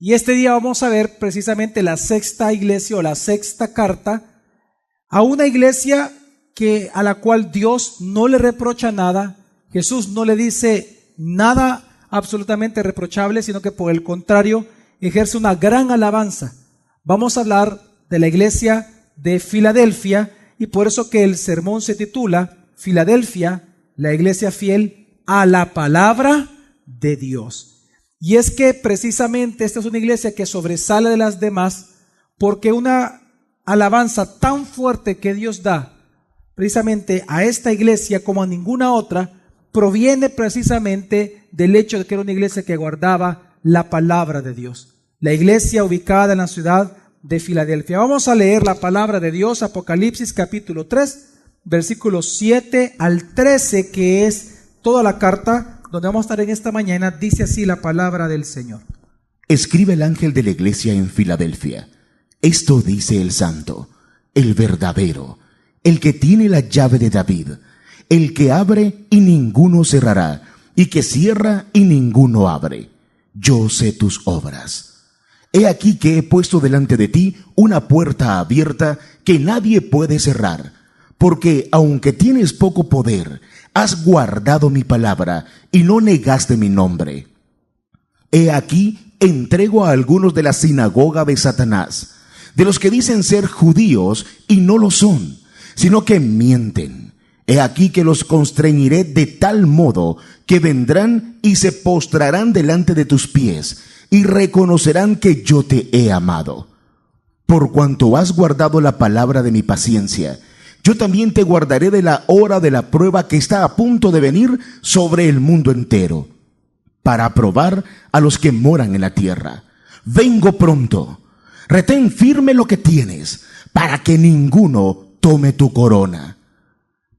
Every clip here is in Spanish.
Y este día vamos a ver precisamente la sexta iglesia o la sexta carta a una iglesia a la cual Dios no le reprocha nada. Jesús no le dice nada absolutamente reprochable, sino que por el contrario ejerce una gran alabanza. Vamos a hablar de la iglesia de Filadelfia y por eso que el sermón se titula Filadelfia, la iglesia fiel a la palabra de Dios. Y es que precisamente esta es una iglesia que sobresale de las demás porque una alabanza tan fuerte que Dios da precisamente a esta iglesia como a ninguna otra proviene precisamente del hecho de que era una iglesia que guardaba la palabra de Dios. La iglesia ubicada en la ciudad de Filadelfia. Vamos a leer la palabra de Dios, Apocalipsis capítulo 3, versículos 7 al 13, que es toda la carta donde vamos a estar en esta mañana. Dice así la palabra del Señor. Escribe el ángel de la iglesia en Filadelfia. Esto dice el santo, el verdadero, el que tiene la llave de David, el que abre y ninguno cerrará, y que cierra y ninguno abre. Yo sé tus obras. He aquí que he puesto delante de ti una puerta abierta que nadie puede cerrar, porque aunque tienes poco poder, has guardado mi palabra y no negaste mi nombre. He aquí entrego a algunos de la sinagoga de Satanás, de los que dicen ser judíos y no lo son, sino que mienten. He aquí que los constreñiré de tal modo que vendrán y se postrarán delante de tus pies y reconocerán que yo te he amado. Por cuanto has guardado la palabra de mi paciencia, yo también te guardaré de la hora de la prueba que está a punto de venir sobre el mundo entero, para probar a los que moran en la tierra. Vengo pronto. Retén firme lo que tienes, para que ninguno tome tu corona.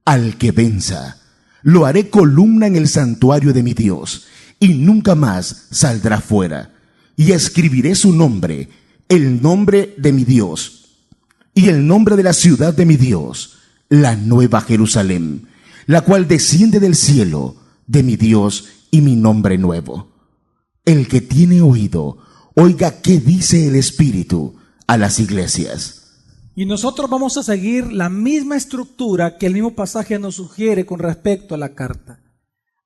Al que venza, lo haré columna en el santuario de mi Dios, y nunca más saldrá fuera. Y escribiré su nombre, el nombre de mi Dios, y el nombre de la ciudad de mi Dios, la nueva Jerusalén, la cual desciende del cielo de mi Dios y mi nombre nuevo. El que tiene oído, oiga qué dice el Espíritu a las iglesias. Y nosotros vamos a seguir la misma estructura que el mismo pasaje nos sugiere con respecto a la carta.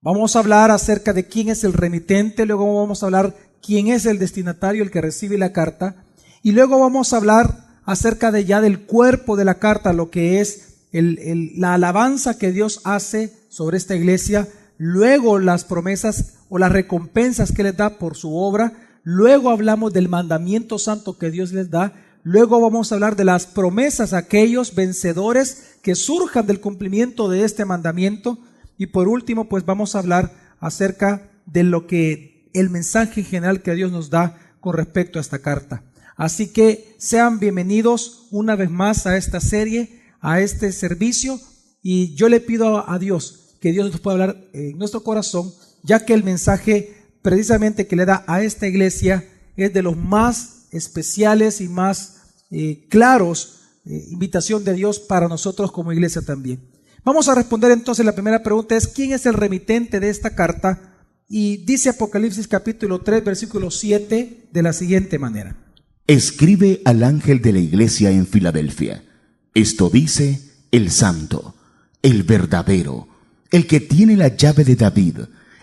Vamos a hablar acerca de quién es el remitente, luego vamos a hablar quién es el destinatario, el que recibe la carta, y luego vamos a hablar acerca de ya del cuerpo de la carta, lo que es la alabanza que Dios hace sobre esta iglesia, luego las promesas o las recompensas que les da por su obra, luego hablamos del mandamiento santo que Dios les da, luego vamos a hablar de las promesas a aquellos vencedores que surjan del cumplimiento de este mandamiento, y por último pues vamos a hablar acerca de lo que el mensaje general que Dios nos da con respecto a esta carta. Así que sean bienvenidos una vez más a esta serie, a este servicio, y yo le pido a Dios que Dios nos pueda hablar en nuestro corazón, ya que el mensaje precisamente que le da a esta iglesia es de los más especiales y más claros, invitación de Dios para nosotros como iglesia también. Vamos a responder entonces, la primera pregunta es ¿quién es el remitente de esta carta? Y dice Apocalipsis capítulo 3 versículo 7 de la siguiente manera. Escribe al ángel de la iglesia en Filadelfia. Esto dice el santo, el verdadero, el que tiene la llave de David,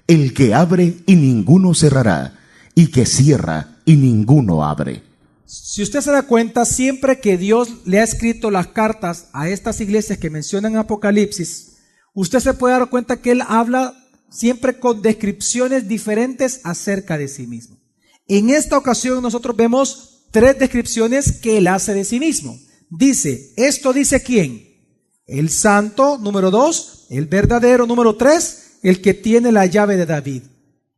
el que abre y ninguno cerrará, y que cierra y ninguno abre. Si usted se da cuenta, siempre que Dios le ha escrito las cartas a estas iglesias que mencionan Apocalipsis, usted se puede dar cuenta que Él habla siempre con descripciones diferentes acerca de sí mismo. En esta ocasión nosotros vemos 3 descripciones que Él hace de sí mismo. Dice, ¿esto dice quién? El santo, número 2, el verdadero, número 3, el que tiene la llave de David.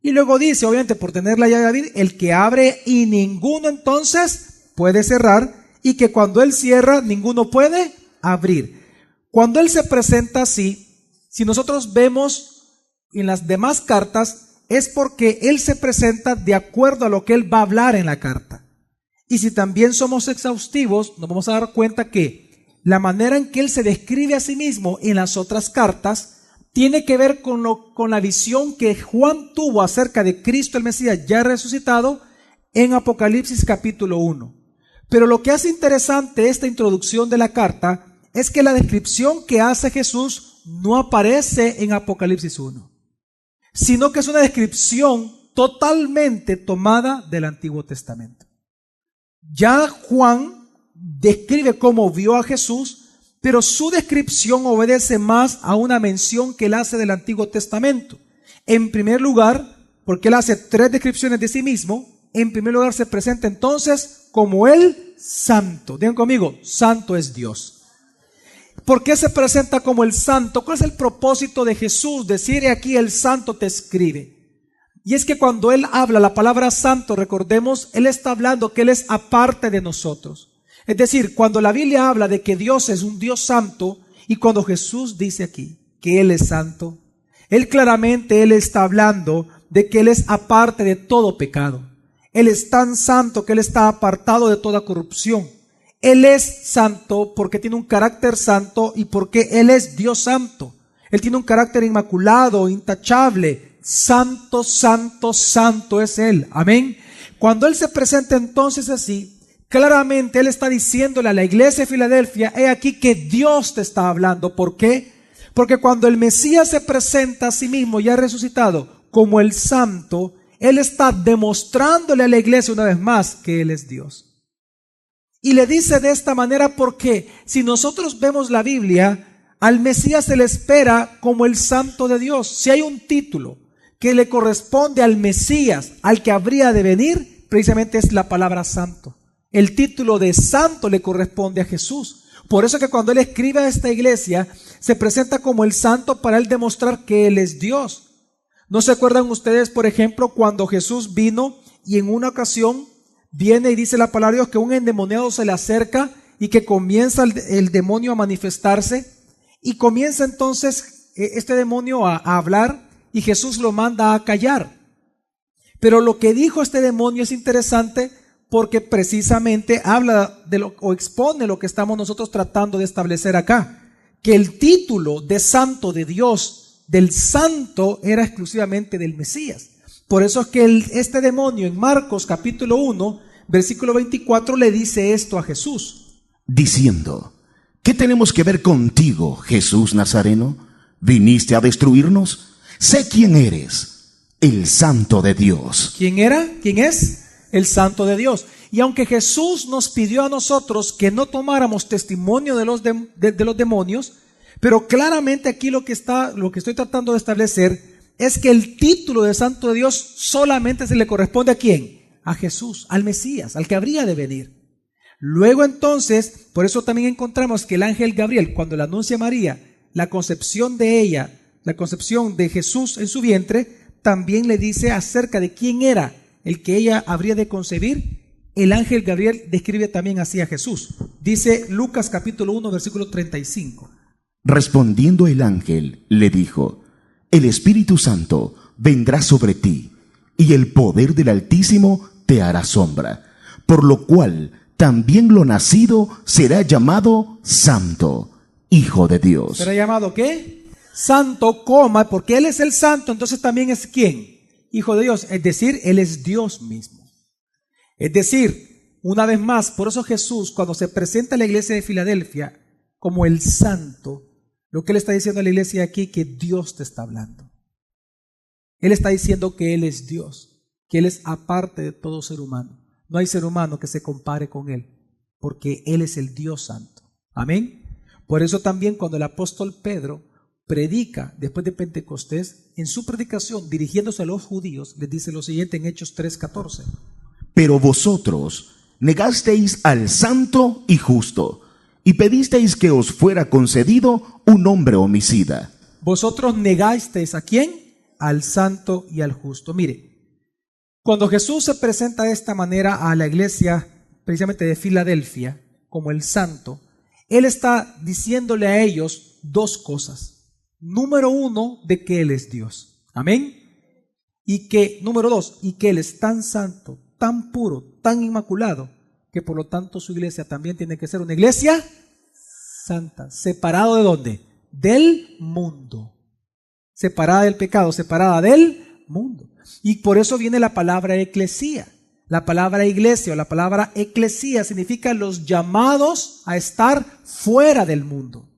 Y luego dice, obviamente por tener la llave de David, el que abre y ninguno entonces puede cerrar, y que cuando Él cierra, ninguno puede abrir. Cuando Él se presenta así, si nosotros vemos en las demás cartas, es porque Él se presenta de acuerdo a lo que Él va a hablar en la carta. Y si también somos exhaustivos, nos vamos a dar cuenta que la manera en que Él se describe a sí mismo en las otras cartas tiene que ver con la visión que Juan tuvo acerca de Cristo el Mesías ya resucitado en Apocalipsis capítulo 1. Pero lo que hace interesante esta introducción de la carta es que la descripción que hace Jesús no aparece en Apocalipsis 1, sino que es una descripción totalmente tomada del Antiguo Testamento. Ya Juan describe cómo vio a Jesús, pero su descripción obedece más a una mención que él hace del Antiguo Testamento. En primer lugar, porque él hace 3 descripciones de sí mismo. En primer lugar se presenta entonces como el Santo. Digan conmigo, Santo es Dios. ¿Por qué se presenta como el Santo? ¿Cuál es el propósito de Jesús? Decir aquí el Santo te escribe. Y es que cuando él habla la palabra Santo, recordemos, él está hablando que él es aparte de nosotros. Es decir, cuando la Biblia habla de que Dios es un Dios santo, y cuando Jesús dice aquí que él es santo, él claramente él está hablando de que él es aparte de todo pecado. Él es tan santo que él está apartado de toda corrupción. Él es santo porque tiene un carácter santo y porque él es Dios santo. Él tiene un carácter inmaculado, intachable. Santo, santo, santo es él. Amén. Cuando él se presenta entonces así, claramente él está diciéndole a la iglesia de Filadelfia, he aquí que Dios te está hablando. ¿Por qué? Porque cuando el Mesías se presenta a sí mismo ya resucitado como el santo, él está demostrándole a la iglesia una vez más que él es Dios. Y le dice de esta manera porque si nosotros vemos la Biblia, al Mesías se le espera como el santo de Dios. Si hay un título que le corresponde al Mesías, al que habría de venir, precisamente es la palabra santo. El título de santo le corresponde a Jesús. Por eso que cuando él escribe a esta iglesia, se presenta como el santo para él demostrar que él es Dios. ¿No se acuerdan ustedes, por ejemplo, cuando Jesús vino y en una ocasión viene y dice la palabra de Dios que un endemoniado se le acerca y que comienza el demonio a manifestarse y comienza entonces este demonio a hablar y Jesús lo manda a callar? Pero lo que dijo este demonio es interesante porque precisamente habla o expone lo que estamos nosotros tratando de establecer acá, que el título de santo de Dios, del santo, era exclusivamente del Mesías. Por eso es que este demonio en Marcos capítulo 1, versículo 24 le dice esto a Jesús. Diciendo, ¿qué tenemos que ver contigo, Jesús Nazareno? ¿Viniste a destruirnos? Sé quién eres, el Santo de Dios. ¿Quién era? ¿Quién es? El Santo de Dios. Y aunque Jesús nos pidió a nosotros que no tomáramos testimonio de los demonios, pero claramente aquí lo que estoy tratando de establecer es que el título de Santo de Dios solamente se le corresponde ¿a quién? A Jesús, al Mesías, al que habría de venir. Luego entonces, por eso también encontramos que el ángel Gabriel, cuando le anuncia a María la concepción de ella, la concepción de Jesús en su vientre, también le dice acerca de quién era el que ella habría de concebir. El ángel Gabriel describe también así a Jesús. Dice Lucas capítulo 1, versículo 35. Respondiendo el ángel, le dijo, el Espíritu Santo vendrá sobre ti, y el poder del Altísimo te hará sombra, por lo cual también lo nacido será llamado Santo, Hijo de Dios. ¿Será llamado qué? Santo, porque Él es el Santo, entonces también es ¿quién? Hijo de Dios, es decir, Él es Dios mismo. Es decir, una vez más, por eso Jesús, cuando se presenta a la iglesia de Filadelfia como el Santo, lo que Él está diciendo a la iglesia aquí, que Dios te está hablando. Él está diciendo que Él es Dios, que Él es aparte de todo ser humano. No hay ser humano que se compare con Él, porque Él es el Dios Santo. Amén. Por eso también cuando el apóstol Pedro predica después de Pentecostés, en su predicación dirigiéndose a los judíos, les dice lo siguiente en Hechos 3:14. Pero vosotros negasteis al santo y justo, y pedisteis que os fuera concedido un hombre homicida. Vosotros negasteis ¿a quién? Al santo y al justo. Mire, cuando Jesús se presenta de esta manera a la iglesia precisamente de Filadelfia como el santo, Él está diciéndole a ellos dos cosas. Número uno, de que Él es Dios. Amén. Y que, número dos, y que Él es tan santo, tan puro, tan inmaculado, que por lo tanto su iglesia también tiene que ser una iglesia santa. ¿Separado de dónde? Del mundo. Separada del pecado, separada del mundo. Y por eso viene la palabra eclesía. La palabra iglesia o la palabra eclesía significa los llamados a estar fuera del mundo.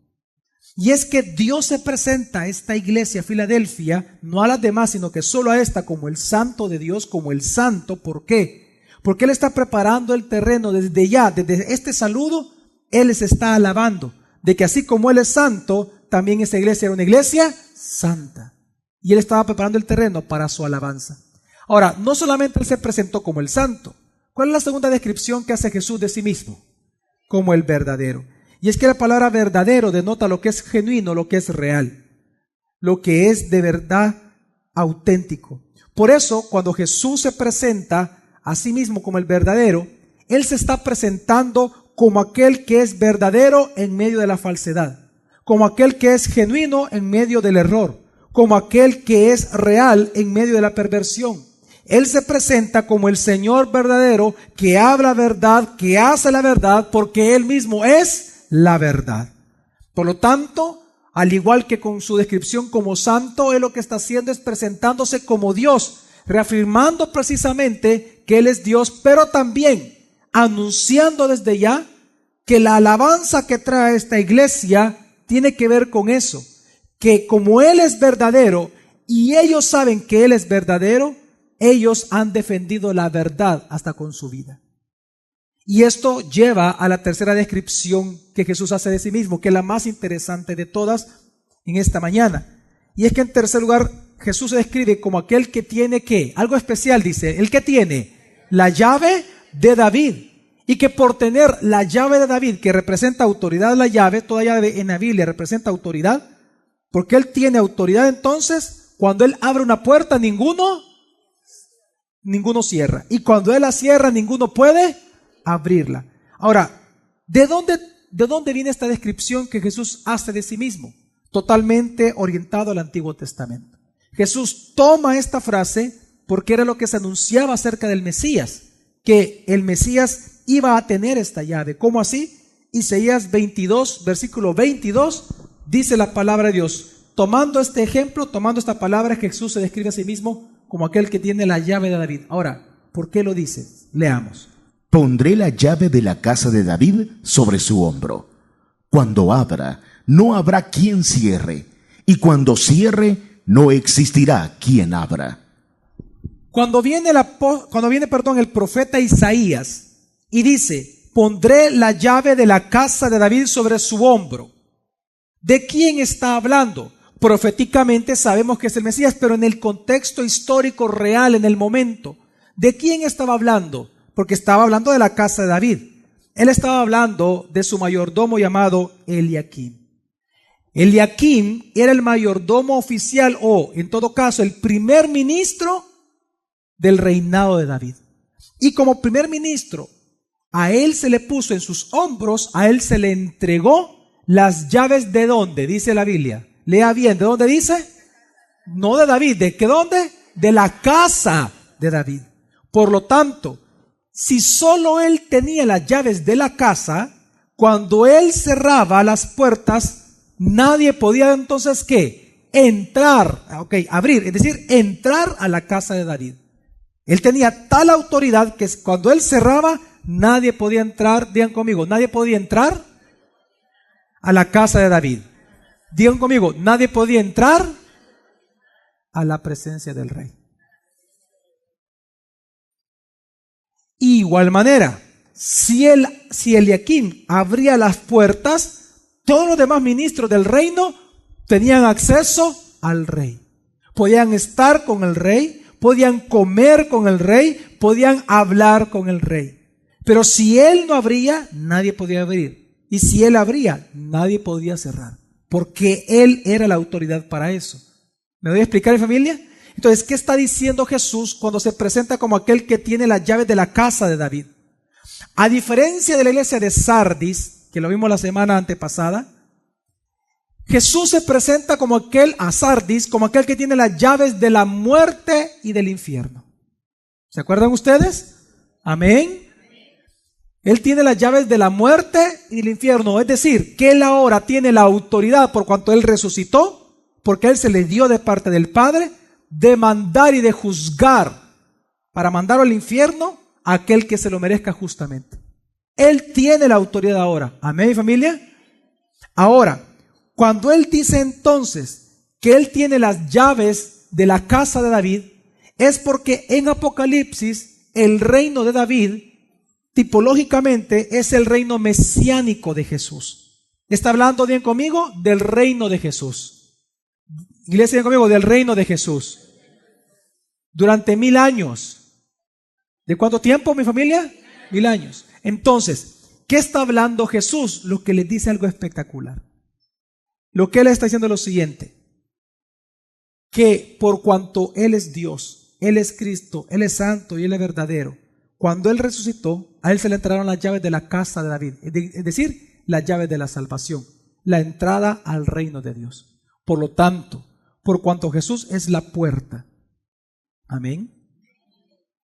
Y es que Dios se presenta a esta iglesia Filadelfia, no a las demás, sino que solo a esta, como el santo de Dios, como el santo. ¿Por qué? Porque Él está preparando el terreno desde ya, desde este saludo. Él les está alabando de que así como Él es santo, también esta iglesia era una iglesia santa. Y Él estaba preparando el terreno para su alabanza. Ahora, no solamente Él se presentó como el santo. ¿Cuál es la segunda descripción que hace Jesús de sí mismo? Como el verdadero. Y es que la palabra verdadero denota lo que es genuino, lo que es real, lo que es de verdad auténtico. Por eso, cuando Jesús se presenta a sí mismo como el verdadero, Él se está presentando como aquel que es verdadero en medio de la falsedad, como aquel que es genuino en medio del error, como aquel que es real en medio de la perversión. Él se presenta como el Señor verdadero, que habla verdad, que hace la verdad, porque Él mismo es la verdad. Por lo tanto, al igual que con su descripción como santo, Él lo que está haciendo es presentándose como Dios, reafirmando precisamente que Él es Dios, pero también anunciando desde ya que la alabanza que trae esta iglesia tiene que ver con eso, que como Él es verdadero y ellos saben que Él es verdadero, ellos han defendido la verdad hasta con su vida. Y esto lleva a la tercera descripción que Jesús hace de sí mismo, que es la más interesante de todas en esta mañana. Y es que en tercer lugar, Jesús se describe como aquel que tiene ¿qué? Algo especial, dice, el que tiene la llave de David. Y que por tener la llave de David, que representa autoridad, la llave, toda llave en la Biblia representa autoridad, porque Él tiene autoridad, entonces, cuando Él abre una puerta, ninguno cierra. Y cuando Él la cierra, ninguno puede abrirla. Ahora, ¿de dónde viene esta descripción que Jesús hace de sí mismo? Totalmente orientado al Antiguo Testamento. Jesús toma esta frase porque era lo que se anunciaba acerca del Mesías, que el Mesías iba a tener esta llave. ¿Cómo así? Isaías 22, versículo 22, dice la palabra de Dios. Tomando este ejemplo, tomando esta palabra, Jesús se describe a sí mismo como aquel que tiene la llave de David. Ahora, ¿por qué lo dice? Leamos. Pondré la llave de la casa de David sobre su hombro. Cuando abra, no habrá quien cierre, y cuando cierre, no existirá quien abra. Cuando viene el profeta Isaías y dice, pondré la llave de la casa de David sobre su hombro. ¿De quién está hablando? Proféticamente sabemos que es el Mesías, pero en el contexto histórico real, en el momento, ¿de quién estaba hablando? Porque estaba hablando de la casa de David. Él estaba hablando de su mayordomo llamado Eliaquim. Eliaquim era el mayordomo oficial o, en todo caso, el primer ministro del reinado de David. Y como primer ministro, a él se le puso en sus hombros, a él se le entregó las llaves de ¿dónde? Dice la Biblia. Lea bien, ¿de dónde dice? No de David, ¿de qué dónde? De la casa de David. Por lo tanto, si solo él tenía las llaves de la casa, cuando él cerraba las puertas, nadie podía entonces ¿qué? Abrir, es decir, entrar a la casa de David. Él tenía tal autoridad que cuando él cerraba, nadie podía entrar, digan conmigo, nadie podía entrar a la casa de David. Digan conmigo, nadie podía entrar a la presencia del rey. Igual manera, si Eliaquim abría las puertas, todos los demás ministros del reino tenían acceso al rey. Podían estar con el rey, podían comer con el rey, podían hablar con el rey. Pero si él no abría, nadie podía abrir. Y si él abría, nadie podía cerrar. Porque él era la autoridad para eso. ¿Me voy a explicar, familia? Entonces, ¿qué está diciendo Jesús cuando se presenta como aquel que tiene las llaves de la casa de David? A diferencia de la iglesia de Sardis, que lo vimos la semana antepasada, Jesús se presenta como aquel, a Sardis, como aquel que tiene las llaves de la muerte y del infierno. ¿Se acuerdan ustedes? Amén. Él tiene las llaves de la muerte y del infierno. Es decir, que Él ahora tiene la autoridad por cuanto Él resucitó, porque Él se le dio de parte del Padre, de mandar y de juzgar, para mandarlo al infierno a aquel que se lo merezca justamente. Él tiene la autoridad ahora. Amén, familia. Ahora, cuando Él dice entonces que Él tiene las llaves de la casa de David, es porque en Apocalipsis el reino de David tipológicamente es el reino mesiánico de Jesús. ¿Está hablando bien conmigo? Del reino de Jesús. Iglesia, bien conmigo, del reino de Jesús. Durante 1000 años. ¿De cuánto tiempo, mi familia? 1000 años. Entonces, ¿qué está hablando Jesús? Lo que les dice algo espectacular. Lo que Él está diciendo es lo siguiente: que por cuanto Él es Dios, Él es Cristo, Él es santo y Él es verdadero, cuando Él resucitó, a Él se le entregaron las llaves de la casa de David, es decir, las llaves de la salvación, la entrada al reino de Dios. Por lo tanto, por cuanto Jesús es la puerta, amén,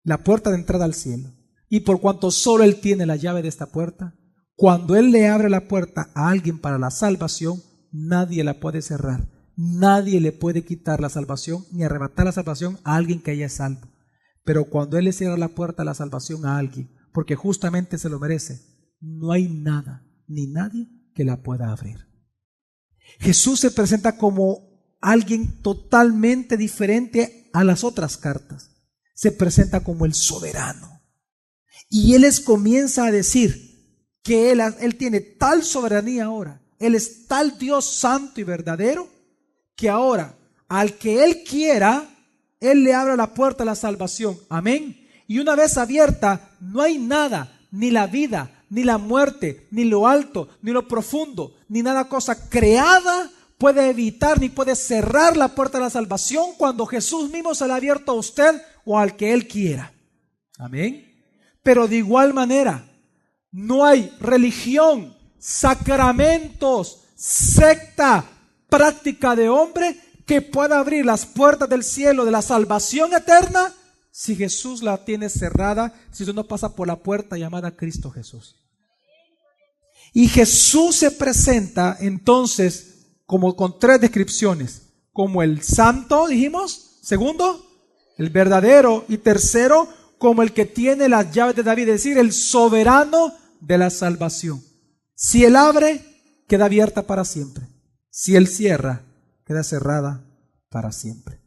la puerta de entrada al cielo, y por cuanto solo Él tiene la llave de esta puerta, cuando Él le abre la puerta a alguien para la salvación, nadie la puede cerrar. Nadie le puede quitar la salvación ni arrebatar la salvación a alguien que ya es salvo. Pero cuando Él le cierra la puerta a la salvación a alguien, porque justamente se lo merece, no hay nada ni nadie que la pueda abrir. Jesús se presenta como alguien totalmente diferente a las otras cartas. Se presenta como el soberano. Y Él les comienza a decir que Él tiene tal soberanía ahora. Él es tal Dios santo y verdadero que ahora al que Él quiera, Él le abre la puerta a la salvación. Amén. Y una vez abierta, no hay nada, ni la vida, ni la muerte, ni lo alto, ni lo profundo, ni nada cosa creada puede evitar ni puede cerrar la puerta de la salvación cuando Jesús mismo se la ha abierto a usted o al que Él quiera. Amén. Pero de igual manera, no hay religión, sacramentos, secta, práctica de hombre que pueda abrir las puertas del cielo de la salvación eterna si Jesús la tiene cerrada, si usted no pasa por la puerta llamada Cristo Jesús. Y Jesús se presenta entonces como con 3 descripciones: como el santo, dijimos; segundo, el verdadero; y tercero, como el que tiene las llaves de David, es decir, el soberano de la salvación. Si Él abre, queda abierta para siempre. Si Él cierra, queda cerrada para siempre.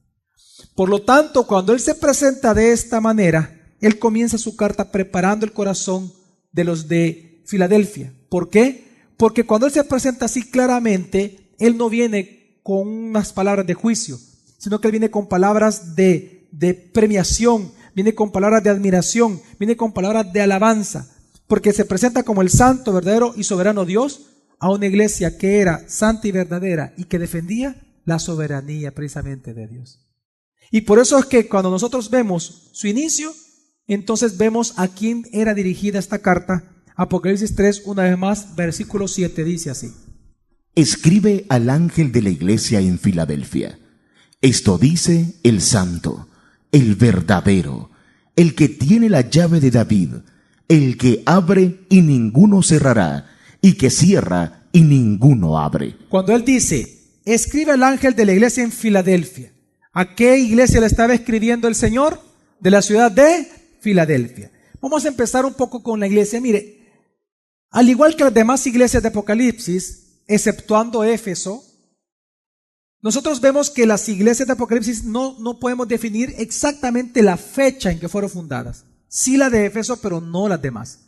Por lo tanto, cuando Él se presenta de esta manera, Él comienza su carta preparando el corazón de los de Filadelfia. ¿Por qué? Porque cuando Él se presenta así claramente, Él no viene con unas palabras de juicio, sino que Él viene con palabras de premiación, viene con palabras de admiración, viene con palabras de alabanza, porque se presenta como el santo, verdadero y soberano Dios a una iglesia que era santa y verdadera y que defendía la soberanía precisamente de Dios. Y por eso es que cuando nosotros vemos su inicio, entonces vemos a quién era dirigida esta carta. Apocalipsis 3, una vez más, versículo 7 dice así: Escribe al ángel de la iglesia en Filadelfia. Esto dice el santo, el verdadero, el que tiene la llave de David, el que abre y ninguno cerrará, y que cierra y ninguno abre. Cuando Él dice, escribe al ángel de la iglesia en Filadelfia, ¿a qué iglesia le estaba escribiendo el Señor? De la ciudad de Filadelfia. Vamos a empezar un poco con la iglesia. Mire, al igual que las demás iglesias de Apocalipsis, exceptuando Éfeso, nosotros vemos que las iglesias de Apocalipsis no podemos definir exactamente la fecha en que fueron fundadas. Sí la de Éfeso, pero no las demás.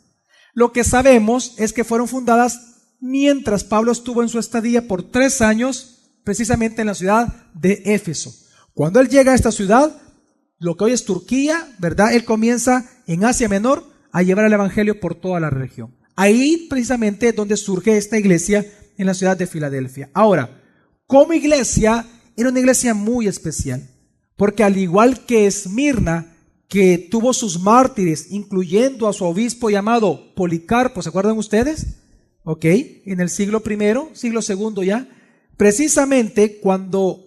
Lo que sabemos es que fueron fundadas mientras Pablo estuvo en su estadía por 3 años, precisamente en la ciudad de Éfeso. Cuando él llega a esta ciudad, lo que hoy es Turquía, ¿verdad? Él comienza en Asia Menor a llevar el evangelio por toda la región. Ahí precisamente es donde surge esta iglesia en la ciudad de Filadelfia. Ahora, como iglesia, era una iglesia muy especial, porque al igual que Esmirna, que tuvo sus mártires, incluyendo a su obispo llamado Policarpo, ¿se acuerdan ustedes? Ok, en el siglo I, siglo II ya, precisamente cuando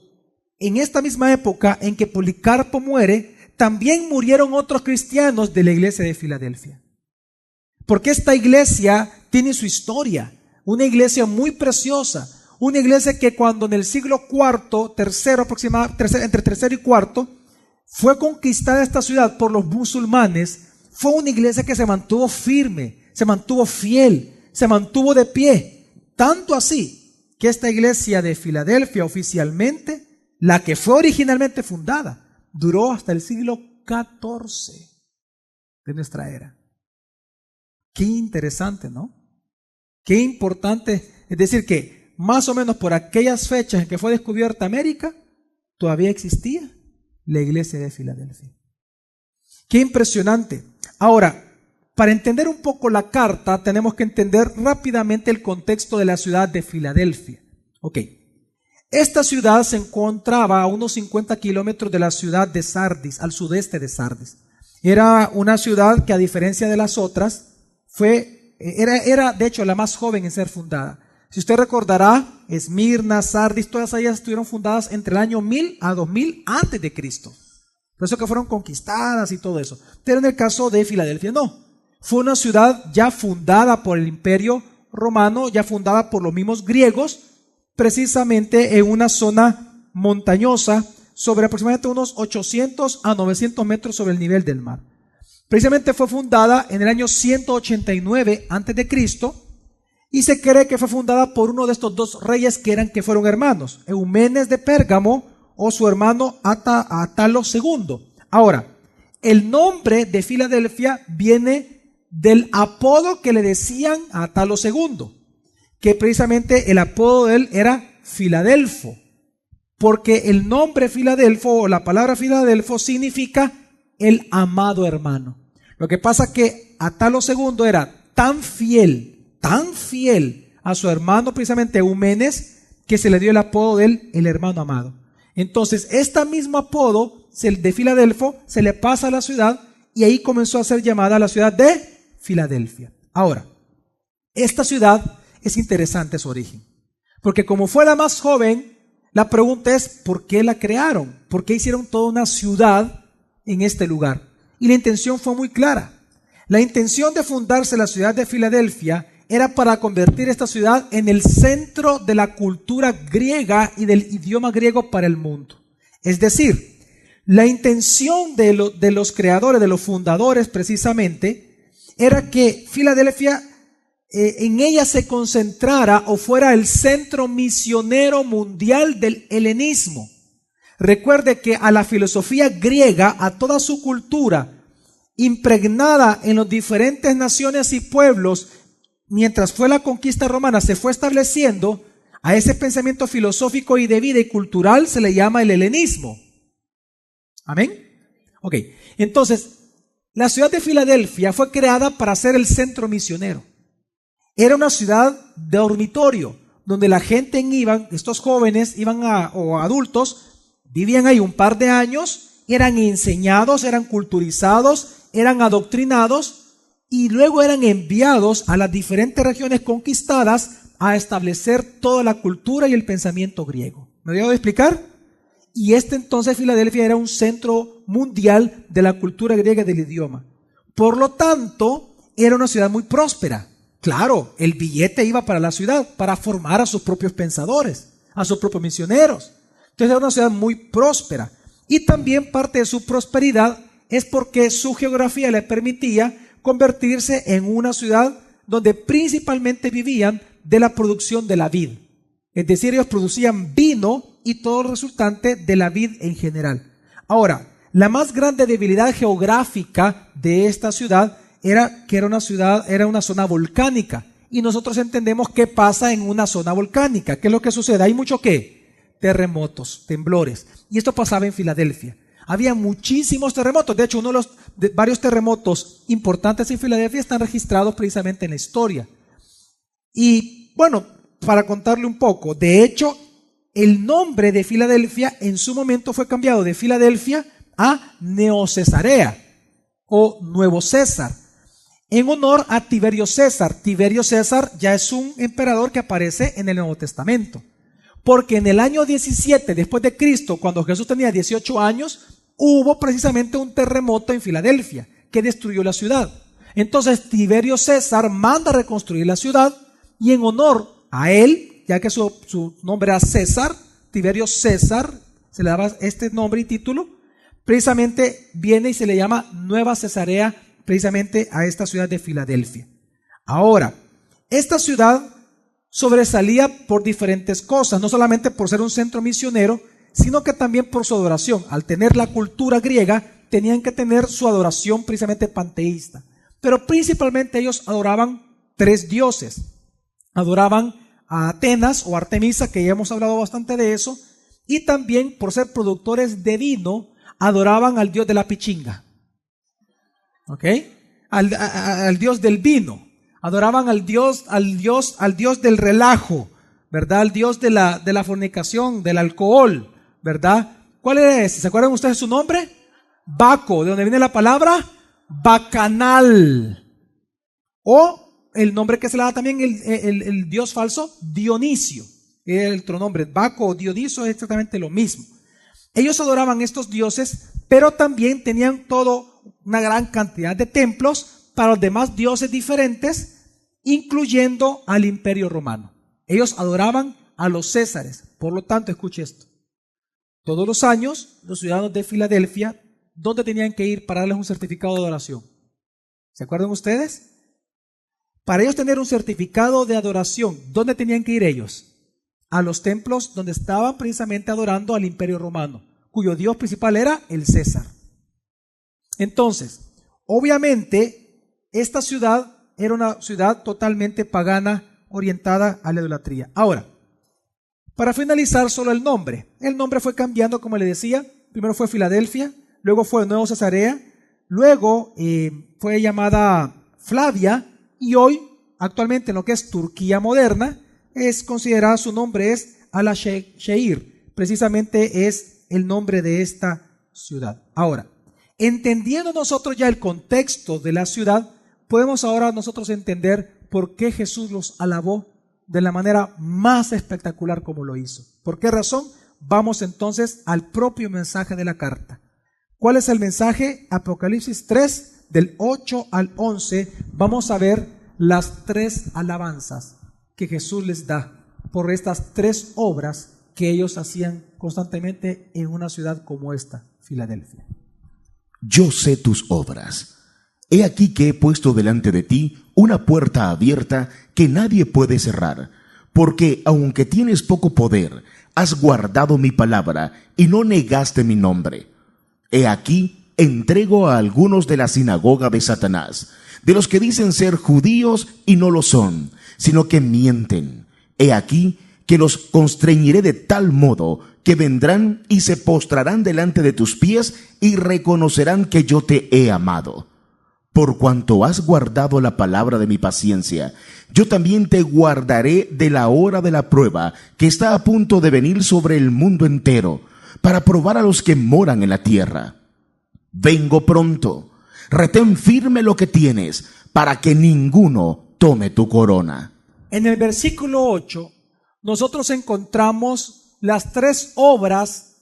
en esta misma época en que Policarpo muere, también murieron otros cristianos de la iglesia de Filadelfia. Porque esta iglesia tiene su historia, una iglesia muy preciosa, una iglesia que cuando en el siglo IV, entre tercero y cuarto, fue conquistada esta ciudad por los musulmanes, fue una iglesia que se mantuvo firme, se mantuvo fiel, se mantuvo de pie. Tanto así que esta iglesia de Filadelfia oficialmente, la que fue originalmente fundada, duró hasta el siglo XIV de nuestra era. Qué interesante, ¿no? Qué importante. Es decir, que más o menos por aquellas fechas en que fue descubierta América, todavía existía la iglesia de Filadelfia. Qué impresionante. Ahora, para entender un poco la carta, tenemos que entender rápidamente el contexto de la ciudad de Filadelfia. Ok. Esta ciudad se encontraba a unos 50 kilómetros de la ciudad de Sardis, al sudeste de Sardis. Era una ciudad que, a diferencia de las otras, era de hecho la más joven en ser fundada. Si usted recordará, Esmirna, Sardis, todas ellas estuvieron fundadas entre el año 1000 a 2000 antes de Cristo. Por eso que fueron conquistadas y todo eso. Pero en el caso de Filadelfia no. Fue una ciudad ya fundada por el Imperio Romano, ya fundada por los mismos griegos, precisamente en una zona montañosa sobre aproximadamente unos 800 a 900 metros sobre el nivel del mar. Precisamente fue fundada en el año 189 a.C. y se cree que fue fundada por uno de estos dos reyes que fueron hermanos, Eumenes de Pérgamo o su hermano Atalo II. Ahora, el nombre de Filadelfia viene del apodo que le decían a Atalo II, que precisamente el apodo de él era Filadelfo, porque el nombre Filadelfo o la palabra Filadelfo significa el amado hermano. Lo que pasa es que Atalo II era tan fiel a su hermano precisamente Eumenes, que se le dio el apodo de él, el hermano amado. Entonces, este mismo apodo de Filadelfo se le pasa a la ciudad y ahí comenzó a ser llamada la ciudad de Filadelfia. Ahora, esta ciudad es interesante su origen, porque como fue la más joven, la pregunta es ¿por qué la crearon? ¿Por qué hicieron toda una ciudad en este lugar? Y la intención fue muy clara. La intención de fundarse la ciudad de Filadelfia era para convertir esta ciudad en el centro de la cultura griega y del idioma griego para el mundo. Es decir, la intención de los creadores, de los fundadores precisamente, era que Filadelfia en ella se concentrara o fuera el centro misionero mundial del helenismo. Recuerde que a la filosofía griega, a toda su cultura, impregnada en las diferentes naciones y pueblos, mientras fue la conquista romana, se fue estableciendo, a ese pensamiento filosófico y de vida y cultural se le llama el helenismo. ¿Amén? Ok, entonces, la ciudad de Filadelfia fue creada para ser el centro misionero. Era una ciudad de dormitorio, donde la gente estos jóvenes o adultos, vivían ahí un par de años, eran enseñados, eran culturizados, eran adoctrinados y luego eran enviados a las diferentes regiones conquistadas a establecer toda la cultura y el pensamiento griego. ¿Me voy a explicar? Y entonces Filadelfia era un centro mundial de la cultura griega y del idioma. Por lo tanto, era una ciudad muy próspera. Claro, el billete iba para la ciudad, para formar a sus propios pensadores, a sus propios misioneros. Entonces era una ciudad muy próspera. Y también parte de su prosperidad es porque su geografía le permitía convertirse en una ciudad donde principalmente vivían de la producción de la vid. Es decir, ellos producían vino y todo el resultante de la vid en general. Ahora, la más grande debilidad geográfica de esta ciudad era que era una zona volcánica. Y nosotros entendemos qué pasa en una zona volcánica. ¿Qué es lo que sucede? Hay mucho ¿qué? Terremotos, temblores. Y esto pasaba en Filadelfia. Había muchísimos terremotos. De hecho, varios terremotos importantes en Filadelfia están registrados precisamente en la historia. Y bueno, para contarle un poco, de hecho, el nombre de Filadelfia en su momento fue cambiado de Filadelfia a Neocesarea o Nuevo César, en honor a Tiberio César. Tiberio César ya es un emperador que aparece en el Nuevo Testamento. Porque en el año 17 después de Cristo, cuando Jesús tenía 18 años, hubo precisamente un terremoto en Filadelfia que destruyó la ciudad. Entonces Tiberio César manda a reconstruir la ciudad y en honor a él, ya que su nombre era César, Tiberio César, se le daba este nombre y título, precisamente viene y se le llama Nueva Cesarea, precisamente a esta ciudad de Filadelfia. Ahora, esta ciudad sobresalía por diferentes cosas, no solamente por ser un centro misionero, sino que también por su adoración. Al tener la cultura griega, tenían que tener su adoración precisamente panteísta. Pero principalmente ellos adoraban 3 dioses. Adoraban a Atenas o Artemisa, que ya hemos hablado bastante de eso, y también por ser productores de vino, adoraban al dios de la pichinga. ¿Ok? Al dios del vino. Adoraban al dios del relajo, ¿verdad? Al dios de la fornicación, del alcohol, ¿verdad? ¿Cuál era ese? ¿Se acuerdan ustedes su nombre? Baco, de donde viene la palabra bacanal. O el nombre que se le da también el dios falso, Dionisio. El otro nombre, Baco o Dioniso, es exactamente lo mismo. Ellos adoraban estos dioses, pero también tenían una gran cantidad de templos para los demás dioses diferentes, incluyendo al Imperio Romano. Ellos adoraban a los Césares. Por lo tanto, escuche esto. Todos los años, los ciudadanos de Filadelfia, ¿dónde tenían que ir para darles un certificado de adoración? ¿Se acuerdan ustedes? Para ellos tener un certificado de adoración, ¿dónde tenían que ir ellos? A los templos donde estaban precisamente adorando al Imperio Romano, cuyo dios principal era el César. Entonces, obviamente, esta ciudad era una ciudad totalmente pagana, orientada a la idolatría. Ahora, para finalizar, solo el nombre. El nombre fue cambiando, como le decía. Primero fue Filadelfia, luego fue Nuevo Cesarea, luego fue llamada Flavia, y hoy, actualmente en lo que es Turquía moderna, es considerada, su nombre es Alaşehir. Precisamente es el nombre de esta ciudad. Ahora, entendiendo nosotros ya el contexto de la ciudad, podemos ahora nosotros entender por qué Jesús los alabó de la manera más espectacular como lo hizo. ¿Por qué razón? Vamos entonces al propio mensaje de la carta. ¿Cuál es el mensaje? Apocalipsis 3, del 8 al 11, vamos a ver las 3 alabanzas que Jesús les da por estas 3 obras que ellos hacían constantemente en una ciudad como esta, Filadelfia. Yo sé tus obras. He aquí que he puesto delante de ti una puerta abierta que nadie puede cerrar, porque aunque tienes poco poder, has guardado mi palabra y no negaste mi nombre. He aquí, entrego a algunos de la sinagoga de Satanás, de los que dicen ser judíos y no lo son, sino que mienten. He aquí que los constreñiré de tal modo que vendrán y se postrarán delante de tus pies y reconocerán que yo te he amado. Por cuanto has guardado la palabra de mi paciencia, yo también te guardaré de la hora de la prueba que está a punto de venir sobre el mundo entero, para probar a los que moran en la tierra. Vengo pronto. Retén firme lo que tienes, para que ninguno tome tu corona. En el versículo 8, nosotros encontramos las 3 obras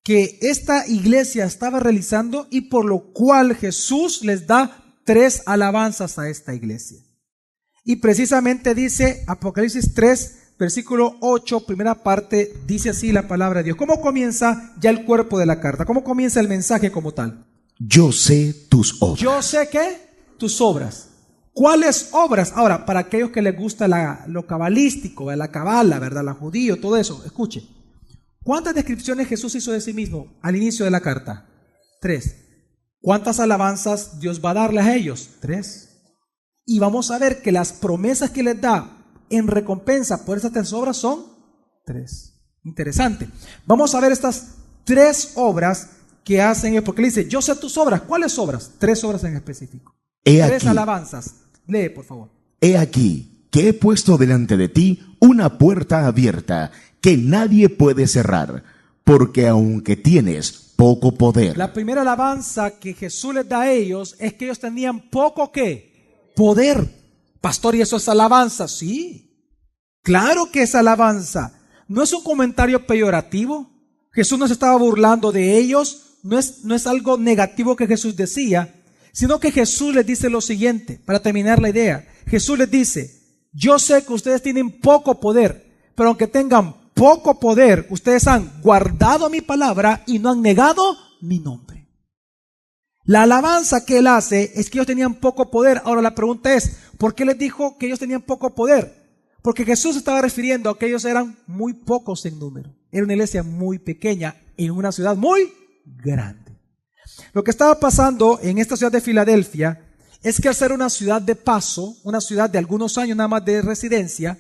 que esta iglesia estaba realizando y por lo cual Jesús les da 3 alabanzas a esta iglesia. Y precisamente dice Apocalipsis 3, versículo 8, primera parte, dice así la palabra de Dios. ¿Cómo comienza ya el cuerpo de la carta? ¿Cómo comienza el mensaje como tal? Yo sé tus obras. Yo sé ¿qué? Tus obras. ¿Cuáles obras? Ahora, para aquellos que les gusta lo cabalístico, la cabala, ¿verdad? La judío, todo eso, escuche. ¿Cuántas descripciones Jesús hizo de sí mismo al inicio de la carta? 3. ¿Cuántas alabanzas Dios va a darles a ellos? 3. Y vamos a ver que las promesas que les da en recompensa por estas 3 obras son 3. Interesante. Vamos a ver estas 3 obras que hacen, porque le dice, yo sé tus obras. ¿Cuáles obras? 3 obras en específico. 3 alabanzas. Lee, por favor. He aquí que he puesto delante de ti una puerta abierta que nadie puede cerrar, porque aunque tienes poco poder. La primera alabanza que Jesús les da a ellos es que ellos tenían poco ¿qué? Poder. Pastor, ¿y eso es alabanza? Sí, claro que es alabanza. No es un comentario peyorativo. Jesús no se estaba burlando de ellos. No es algo negativo que Jesús decía, sino que Jesús les dice lo siguiente, para terminar la idea. Jesús les dice, yo sé que ustedes tienen poco poder, pero aunque tengan poco poder, ustedes han guardado mi palabra y no han negado mi nombre. La alabanza que él hace es que ellos tenían poco poder. Ahora la pregunta es, ¿por qué les dijo que ellos tenían poco poder? Porque Jesús estaba refiriendo a que ellos eran muy pocos en número. Era una iglesia muy pequeña en una ciudad muy grande. Lo que estaba pasando en esta ciudad de Filadelfia es que al ser una ciudad de paso, una ciudad de algunos años nada más de residencia,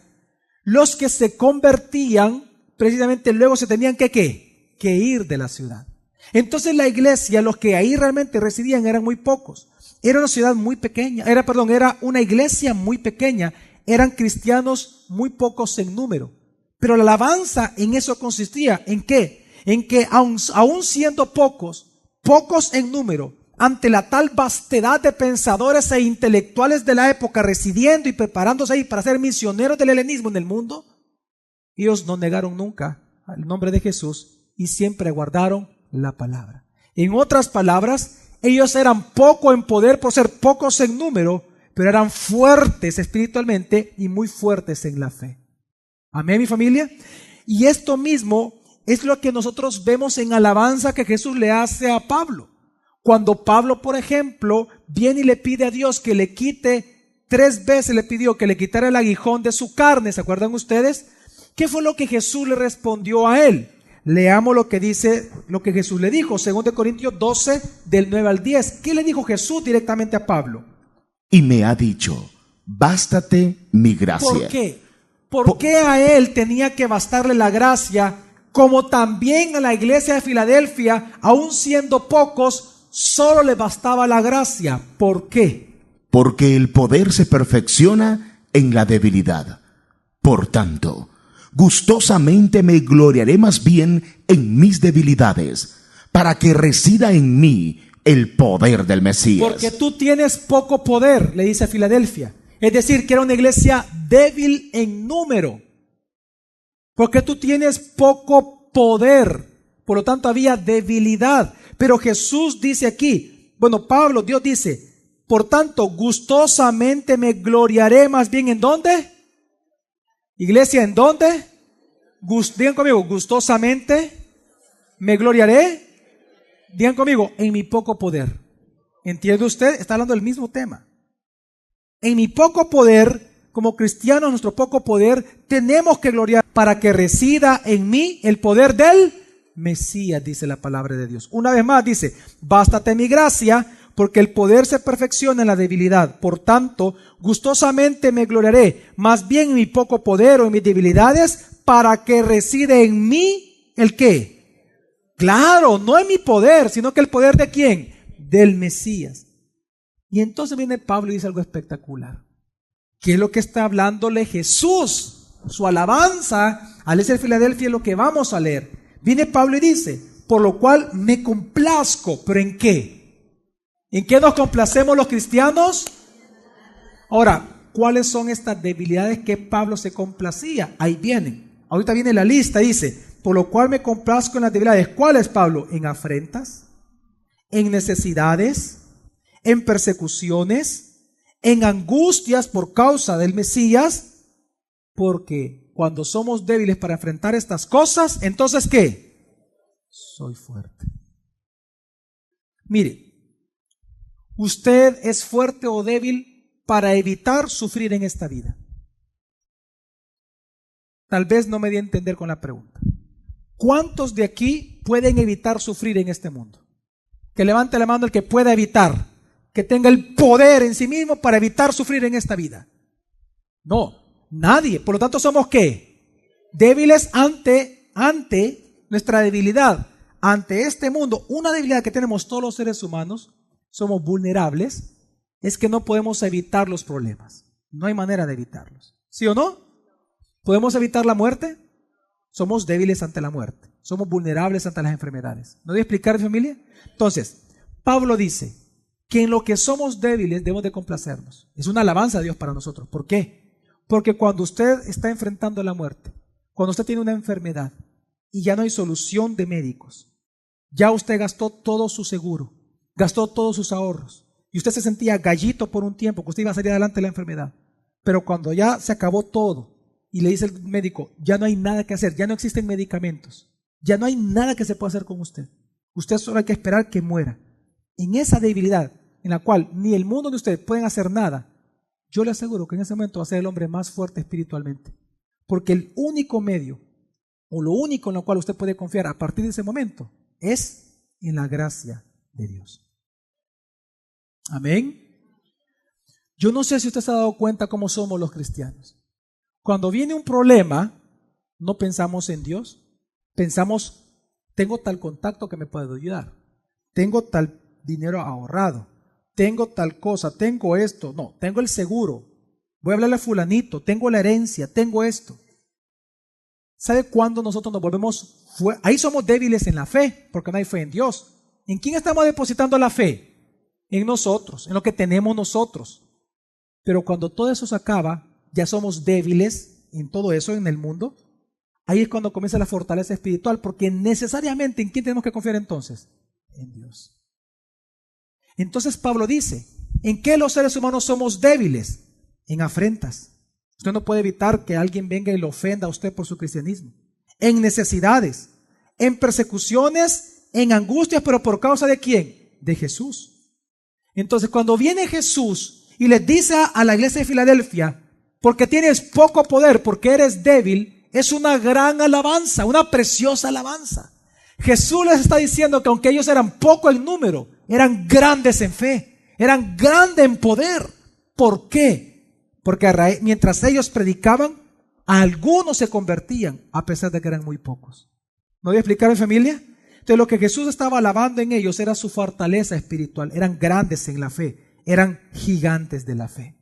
los que se convertían precisamente luego se tenían que ir de la ciudad. Entonces la iglesia, los que ahí realmente residían eran muy pocos. Era una ciudad muy pequeña, era una iglesia muy pequeña. Eran cristianos muy pocos en número. Pero la alabanza en eso consistía. ¿En qué? En que aun siendo pocos en número, ante la tal vastedad de pensadores e intelectuales de la época residiendo y preparándose ahí para ser misioneros del helenismo en el mundo, ellos no negaron nunca el nombre de Jesús y siempre guardaron la palabra. En otras palabras, ellos eran poco en poder por ser pocos en número, pero eran fuertes espiritualmente y muy fuertes en la fe. Amén, mi familia. Y esto mismo es lo que nosotros vemos en alabanza que Jesús le hace a Pablo. Cuando Pablo, por ejemplo, viene y le pide a Dios que le quite, 3 veces le pidió que le quitara el aguijón de su carne, ¿se acuerdan ustedes? ¿Qué fue lo que Jesús le respondió a él? Leamos lo que dice, lo que Jesús le dijo, 2 Corintios 12, del 9 al 10. ¿Qué le dijo Jesús directamente a Pablo? Y me ha dicho, bástate mi gracia. ¿Por qué? ¿Por qué a él tenía que bastarle la gracia, como también a la iglesia de Filadelfia, aun siendo pocos, solo le bastaba la gracia? ¿Por qué? Porque el poder se perfecciona en la debilidad. Por tanto, gustosamente me gloriaré más bien en mis debilidades, para que resida en mí el poder del Mesías. Porque tú tienes poco poder, le dice a Filadelfia. Es decir, que era una iglesia débil en número. Porque tú tienes poco poder. Por lo tanto, había debilidad. Pero Jesús dice aquí, Pablo, Dios dice, por tanto, gustosamente me gloriaré más bien ¿en dónde? Iglesia, ¿en dónde? Digan conmigo, gustosamente me gloriaré. Digan conmigo, en mi poco poder. ¿Entiende usted? Está hablando del mismo tema. En mi poco poder, como cristianos, nuestro poco poder, tenemos que gloriar para que resida en mí el poder del Mesías, dice la palabra de Dios. Una vez más dice, bástate mi gracia, porque el poder se perfecciona en la debilidad. Por tanto, gustosamente me gloriaré, más bien en mi poco poder o en mis debilidades, para que reside en mí ¿el qué? Claro, no en mi poder, sino que el poder ¿de quién? Del Mesías. Y entonces viene Pablo y dice algo espectacular. ¿Qué es lo que está hablándole Jesús? Su alabanza al ser Filadelfia es lo que vamos a leer. Viene Pablo y dice, por lo cual me complazco. ¿Pero en qué? ¿En qué nos complacemos los cristianos? Ahora, ¿cuáles son estas debilidades que Pablo se complacía? Ahí vienen. Ahorita viene la lista, dice, por lo cual me complazco en las debilidades. ¿Cuáles, Pablo? En afrentas, en necesidades, en persecuciones, en angustias por causa del Mesías, porque cuando somos débiles para enfrentar estas cosas, entonces ¿qué? Soy fuerte. Mire, usted es fuerte o débil para evitar sufrir en esta vida. Tal vez no me di a entender con la pregunta. ¿Cuántos de aquí pueden evitar sufrir en este mundo? Que levante la mano el que pueda evitar, que tenga el poder en sí mismo para evitar sufrir en esta vida. No, nadie. Por lo tanto, ¿somos qué? Débiles ante nuestra debilidad, ante este mundo. Una debilidad que tenemos todos los seres humanos, somos vulnerables, es que no podemos evitar los problemas. No hay manera de evitarlos. ¿Sí o no? ¿Podemos evitar la muerte? Somos débiles ante la muerte. Somos vulnerables ante las enfermedades. ¿No voy a explicar, familia? Entonces, Pablo dice que en lo que somos débiles debemos de complacernos. Es una alabanza a Dios para nosotros. ¿Por qué? Porque cuando usted está enfrentando la muerte, cuando usted tiene una enfermedad y ya no hay solución de médicos, ya usted gastó todo su seguro, gastó todos sus ahorros y usted se sentía gallito por un tiempo, que usted iba a salir adelante de la enfermedad. Pero cuando ya se acabó todo y le dice el médico, ya no hay nada que hacer, ya no existen medicamentos, ya no hay nada que se pueda hacer con usted. Usted solo hay que esperar que muera. en esa debilidad en la cual ni el mundo ni ustedes pueden hacer nada, yo le aseguro que en ese momento va a ser el hombre más fuerte espiritualmente. Porque el único medio o lo único en lo cual usted puede confiar a partir de ese momento es en la gracia de Dios. Amén. Yo no sé si usted se ha dado cuenta cómo somos los cristianos. Cuando viene un problema, no pensamos en Dios, pensamos, tengo tal contacto que me puede ayudar, tengo tal dinero ahorrado, tengo tal cosa, tengo esto, no, tengo el seguro, voy a hablarle a fulanito, tengo la herencia, tengo esto. ¿Sabe cuándo nosotros nos volvemos? Ahí somos débiles en la fe, porque no hay fe en Dios. ¿En quién estamos depositando la fe? En nosotros, en lo que tenemos nosotros. Pero cuando todo eso se acaba, ya somos débiles en todo eso, en el mundo. Ahí es cuando comienza la fortaleza espiritual, porque necesariamente, ¿en quién tenemos que confiar entonces? En Dios. Entonces Pablo dice, ¿en qué los seres humanos somos débiles? En afrentas. Usted no puede evitar que alguien venga y lo ofenda a usted por su cristianismo. En necesidades, en persecuciones, en angustias, pero ¿por causa de quién? De Jesús. Entonces cuando viene Jesús y les dice a la iglesia de Filadelfia, porque tienes poco poder, porque eres débil, es una gran alabanza, una preciosa alabanza. Jesús les está diciendo que aunque ellos eran poco en número, eran grandes en fe, eran grandes en poder. ¿Por qué? Porque mientras ellos predicaban, algunos se convertían a pesar de que eran muy pocos. ¿Me voy a explicar, en familia? Entonces lo que Jesús estaba alabando en ellos era su fortaleza espiritual. Eran grandes en la fe, eran gigantes de la fe.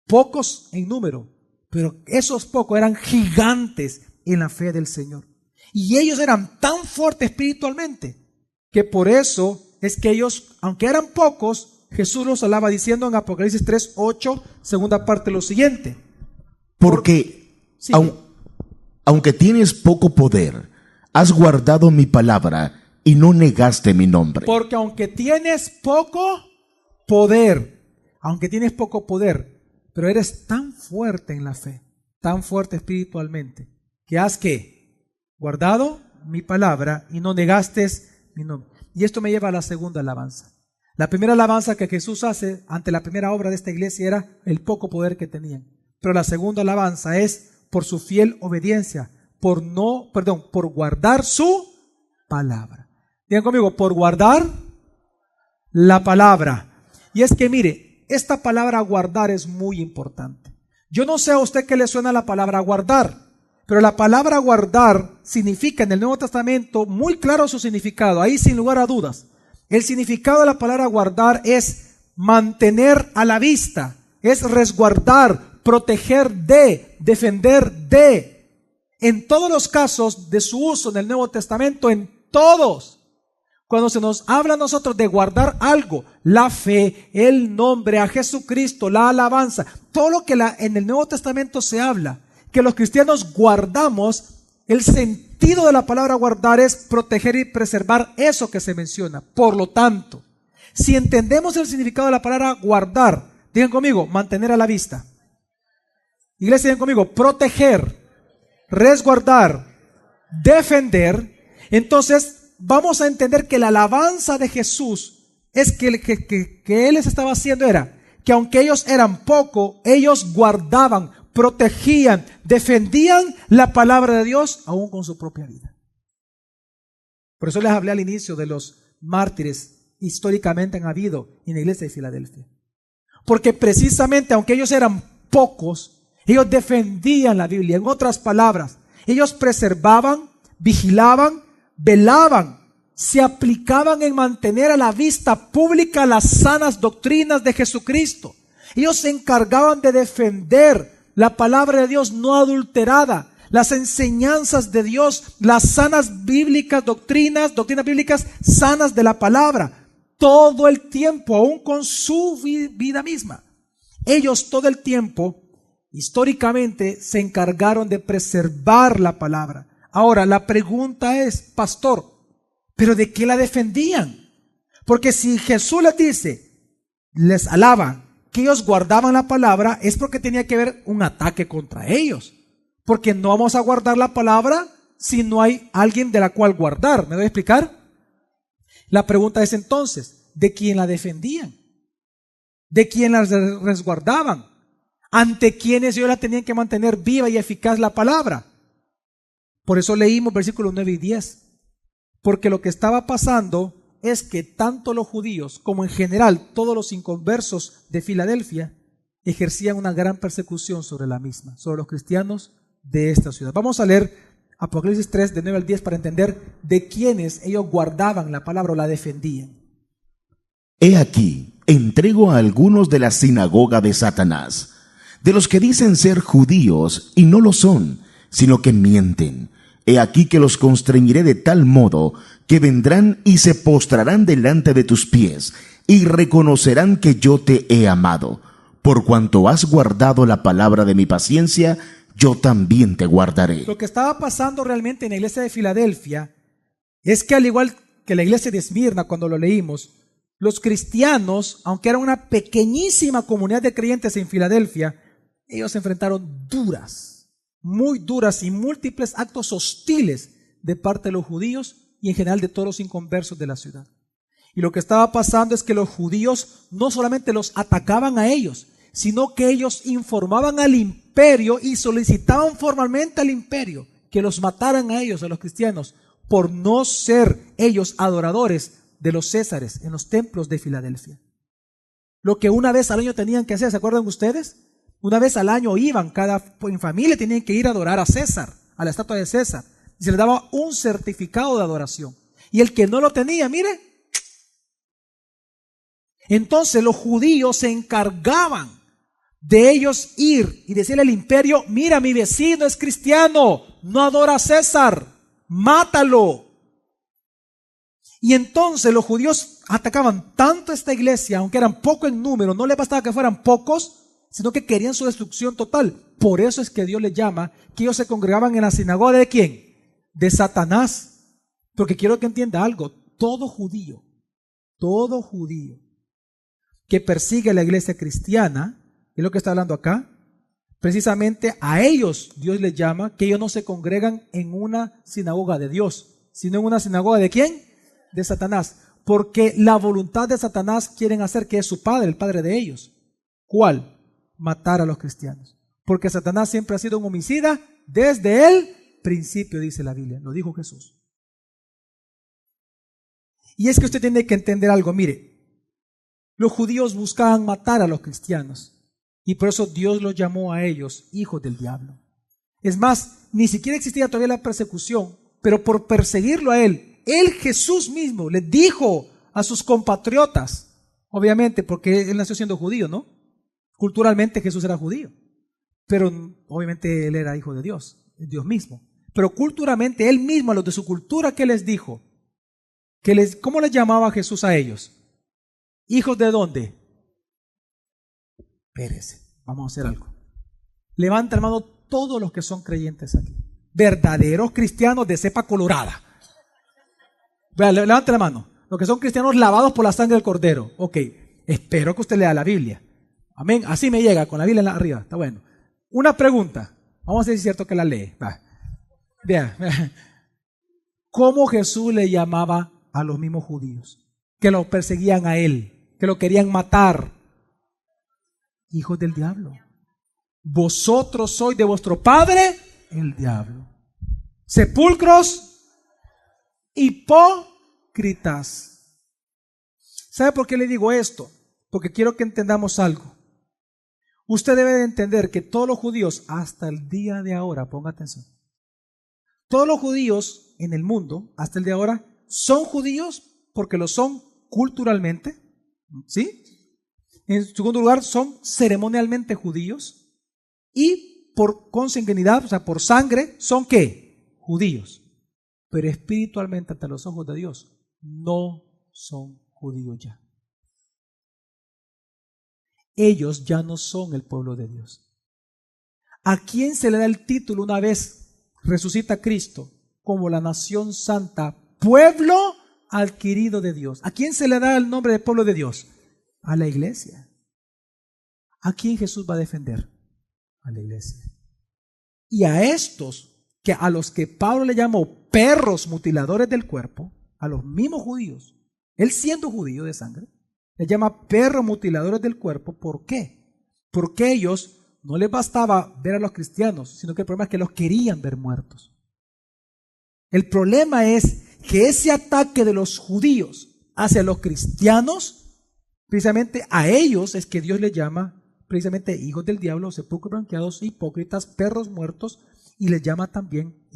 Pocos en número, pero esos pocos eran gigantes en la fe del Señor. Y ellos eran tan fuertes espiritualmente que por eso es que ellos, aunque eran pocos, Jesús los alaba diciendo en Apocalipsis 3:8, segunda parte, lo siguiente. Porque Sí. aunque tienes poco poder, has guardado mi palabra y no negaste mi nombre. Porque aunque tienes poco poder, pero eres tan fuerte en la fe, tan fuerte espiritualmente, que has ¿qué? Guardado mi palabra y no negaste mi nombre. Y esto me lleva a la segunda alabanza. La primera alabanza que Jesús hace ante la primera obra de esta iglesia era el poco poder que tenían. Pero la segunda alabanza es por su fiel obediencia, por guardar su palabra. Digan conmigo, por guardar la palabra. Y es que mire, esta palabra guardar es muy importante. Yo no sé a usted qué le suena la palabra guardar, pero la palabra guardar significa en el Nuevo Testamento muy claro su significado, ahí sin lugar a dudas. El significado de la palabra guardar es mantener a la vista, es resguardar, proteger de, defender de. En todos los casos de su uso en el Nuevo Testamento, en todos, cuando se nos habla a nosotros de guardar algo, la fe, el nombre, a Jesucristo, la alabanza, todo lo que en el Nuevo Testamento se habla, que los cristianos guardamos, el sentido de la palabra guardar es proteger y preservar eso que se menciona. Por lo tanto, si entendemos el significado de la palabra guardar, digan conmigo, mantener a la vista. Iglesia, digan conmigo, proteger, resguardar, defender. Entonces vamos a entender que la alabanza de Jesús es que Él les estaba haciendo era que aunque ellos eran poco, ellos guardaban, protegían, defendían la palabra de Dios aún con su propia vida. Por eso les hablé al inicio de los mártires históricamente han habido en la iglesia de Filadelfia. Porque precisamente aunque ellos eran pocos, ellos defendían la Biblia. En otras palabras, ellos preservaban, vigilaban, velaban, se aplicaban en mantener a la vista pública las sanas doctrinas de Jesucristo. Ellos se encargaban de defender la palabra de Dios no adulterada, las enseñanzas de Dios, las sanas bíblicas, doctrinas bíblicas sanas de la palabra, todo el tiempo, aún con su vida misma. Ellos todo el tiempo, históricamente, se encargaron de preservar la palabra. Ahora, la pregunta es, pastor, ¿pero de qué la defendían? Porque si Jesús les dice, les alaba, que ellos guardaban la palabra, es porque tenía que haber un ataque contra ellos. Porque no vamos a guardar la palabra si no hay alguien de la cual guardar. ¿Me voy a explicar? La pregunta es entonces, de quien la defendían, de quien la resguardaban, ante quienes ellos la tenían que mantener viva y eficaz la palabra. Por eso leímos versículos 9 y 10. Porque lo que estaba pasando es que tanto los judíos como en general todos los inconversos de Filadelfia ejercían una gran persecución sobre la misma, sobre los cristianos de esta ciudad. Vamos a leer Apocalipsis 3, de 9 al 10, para entender de quiénes ellos guardaban la palabra o la defendían. He aquí, entrego a algunos de la sinagoga de Satanás, de los que dicen ser judíos y no lo son, sino que mienten. He aquí que los constreñiré de tal modo que vendrán y se postrarán delante de tus pies y reconocerán que yo te he amado. Por cuanto has guardado la palabra de mi paciencia, yo también te guardaré. Lo que estaba pasando realmente en la iglesia de Filadelfia es que, al igual que la iglesia de Esmirna, cuando lo leímos, los cristianos, aunque era una pequeñísima comunidad de creyentes en Filadelfia, ellos se enfrentaron muy duras y múltiples actos hostiles de parte de los judíos y en general de todos los inconversos de la ciudad. Y lo que estaba pasando es que los judíos no solamente los atacaban a ellos, sino que ellos informaban al imperio y solicitaban formalmente al imperio que los mataran a ellos, a los cristianos, por no ser ellos adoradores de los césares en los templos de Filadelfia. Lo que una vez al año tenían que hacer, ¿se acuerdan ustedes? Una vez al año iban, en familia tenían que ir a adorar a César, a la estatua de César, y se les daba un certificado de adoración. Y el que no lo tenía, mire, entonces los judíos se encargaban de ellos ir y decirle al imperio: mira, mi vecino es cristiano, no adora a César, mátalo. Y entonces los judíos atacaban tanto a esta iglesia, aunque eran pocos en número, no les bastaba que fueran pocos, sino que querían su destrucción total. Por eso es que Dios les llama que ellos se congregaban en la sinagoga ¿de quién? De Satanás. Porque quiero que entienda algo: todo judío que persigue a la iglesia cristiana, es lo que está hablando acá, precisamente a ellos Dios les llama que ellos no se congregan en una sinagoga de Dios, sino en una sinagoga ¿de quién? De Satanás. Porque la voluntad de Satanás quieren hacer que es su padre, el padre de ellos. ¿Cuál? Matar a los cristianos. Porque Satanás siempre ha sido un homicida desde el principio, dice la Biblia, lo dijo Jesús. Y es que usted tiene que entender algo, mire, los judíos buscaban matar a los cristianos y por eso Dios los llamó a ellos hijos del diablo. Es más, ni siquiera existía todavía la persecución, pero por perseguirlo a él Jesús mismo les dijo a sus compatriotas, obviamente porque él nació siendo judío, ¿no? Culturalmente Jesús era judío, pero obviamente él era hijo de Dios, Dios mismo. Pero culturalmente él mismo, a los de su cultura, ¿qué les dijo? ¿Cómo les llamaba Jesús a ellos? ¿Hijos de dónde? Espérese, vamos a hacer algo. Levanta la mano todos los que son creyentes aquí, verdaderos cristianos de cepa colorada. Levante la mano. Los que son cristianos lavados por la sangre del Cordero. Ok, espero que usted lea la Biblia. Amén, así me llega, con la Biblia arriba, está bueno. Una pregunta, vamos a ver si es cierto que la lee. Vea, ¿cómo Jesús le llamaba a los mismos judíos que lo perseguían a él, que lo querían matar? Hijos del diablo. Vosotros sois de vuestro padre el diablo. Sepulcros hipócritas. ¿Sabe por qué le digo esto? Porque quiero que entendamos algo. Usted debe de entender que todos los judíos, hasta el día de ahora, ponga atención, todos los judíos en el mundo, hasta el día de ahora, son judíos porque lo son culturalmente, ¿sí? En segundo lugar, son ceremonialmente judíos y por consanguinidad, o sea, por sangre, ¿son qué? Judíos. Pero espiritualmente, ante los ojos de Dios, no son judíos ya. Ellos ya no son el pueblo de Dios. ¿A quién se le da el título una vez resucita Cristo como la nación santa, pueblo adquirido de Dios? ¿A quién se le da el nombre de pueblo de Dios? A la iglesia. ¿A quién Jesús va a defender? A la iglesia. Y a estos, a los que Pablo le llamó perros mutiladores del cuerpo, a los mismos judíos, Él siendo judío de sangre, les llama perros mutiladores del cuerpo. ¿Por qué? Porque ellos no les bastaba ver a los cristianos, sino que el problema es que los querían ver muertos. El problema es que ese ataque de los judíos hacia los cristianos, precisamente a ellos es que Dios les llama precisamente hijos del diablo, sepulcros blanqueados, hipócritas, perros muertos, y les llama también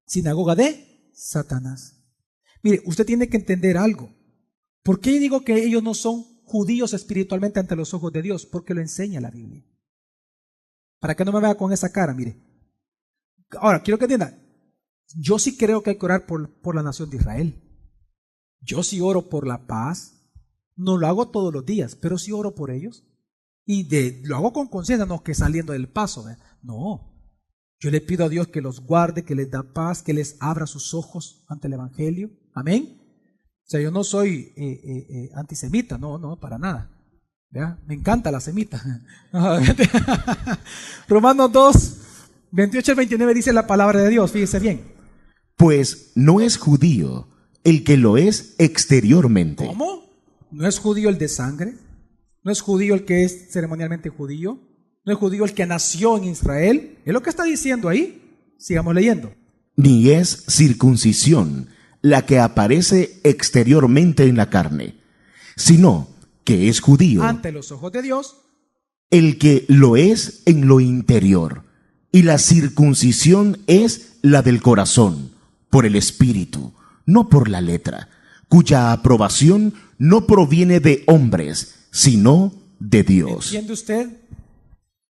sinagoga de Satanás. Mire, usted tiene que entender algo. ¿Por qué digo que ellos no son judíos espiritualmente ante los ojos de Dios? Porque lo enseña la Biblia. Para que no me vea con esa cara, mire. Ahora, quiero que entienda, yo sí creo que hay que orar por la nación de Israel. Yo sí oro por la paz. No lo hago todos los días, pero sí oro por ellos. Y lo hago con conciencia, no que saliendo del paso. No. Yo le pido a Dios que los guarde, que les da paz, que les abra sus ojos ante el Evangelio. Amén. O sea, yo no soy antisemita, no, para nada. ¿Vea? Me encanta la semita. Romanos 2, 28 al 29 dice la palabra de Dios, fíjese bien. Pues no es judío el que lo es exteriormente. ¿Cómo? ¿No es judío el de sangre? ¿No es judío el que es ceremonialmente judío? ¿No es judío el que nació en Israel? Es lo que está diciendo ahí. Sigamos leyendo. Ni es circuncisión la que aparece exteriormente en la carne, sino que es judío ante los ojos de Dios el que lo es en lo interior, y la circuncisión es la del corazón, por el espíritu, no por la letra, cuya aprobación no proviene de hombres, sino de Dios. ¿Entiende usted?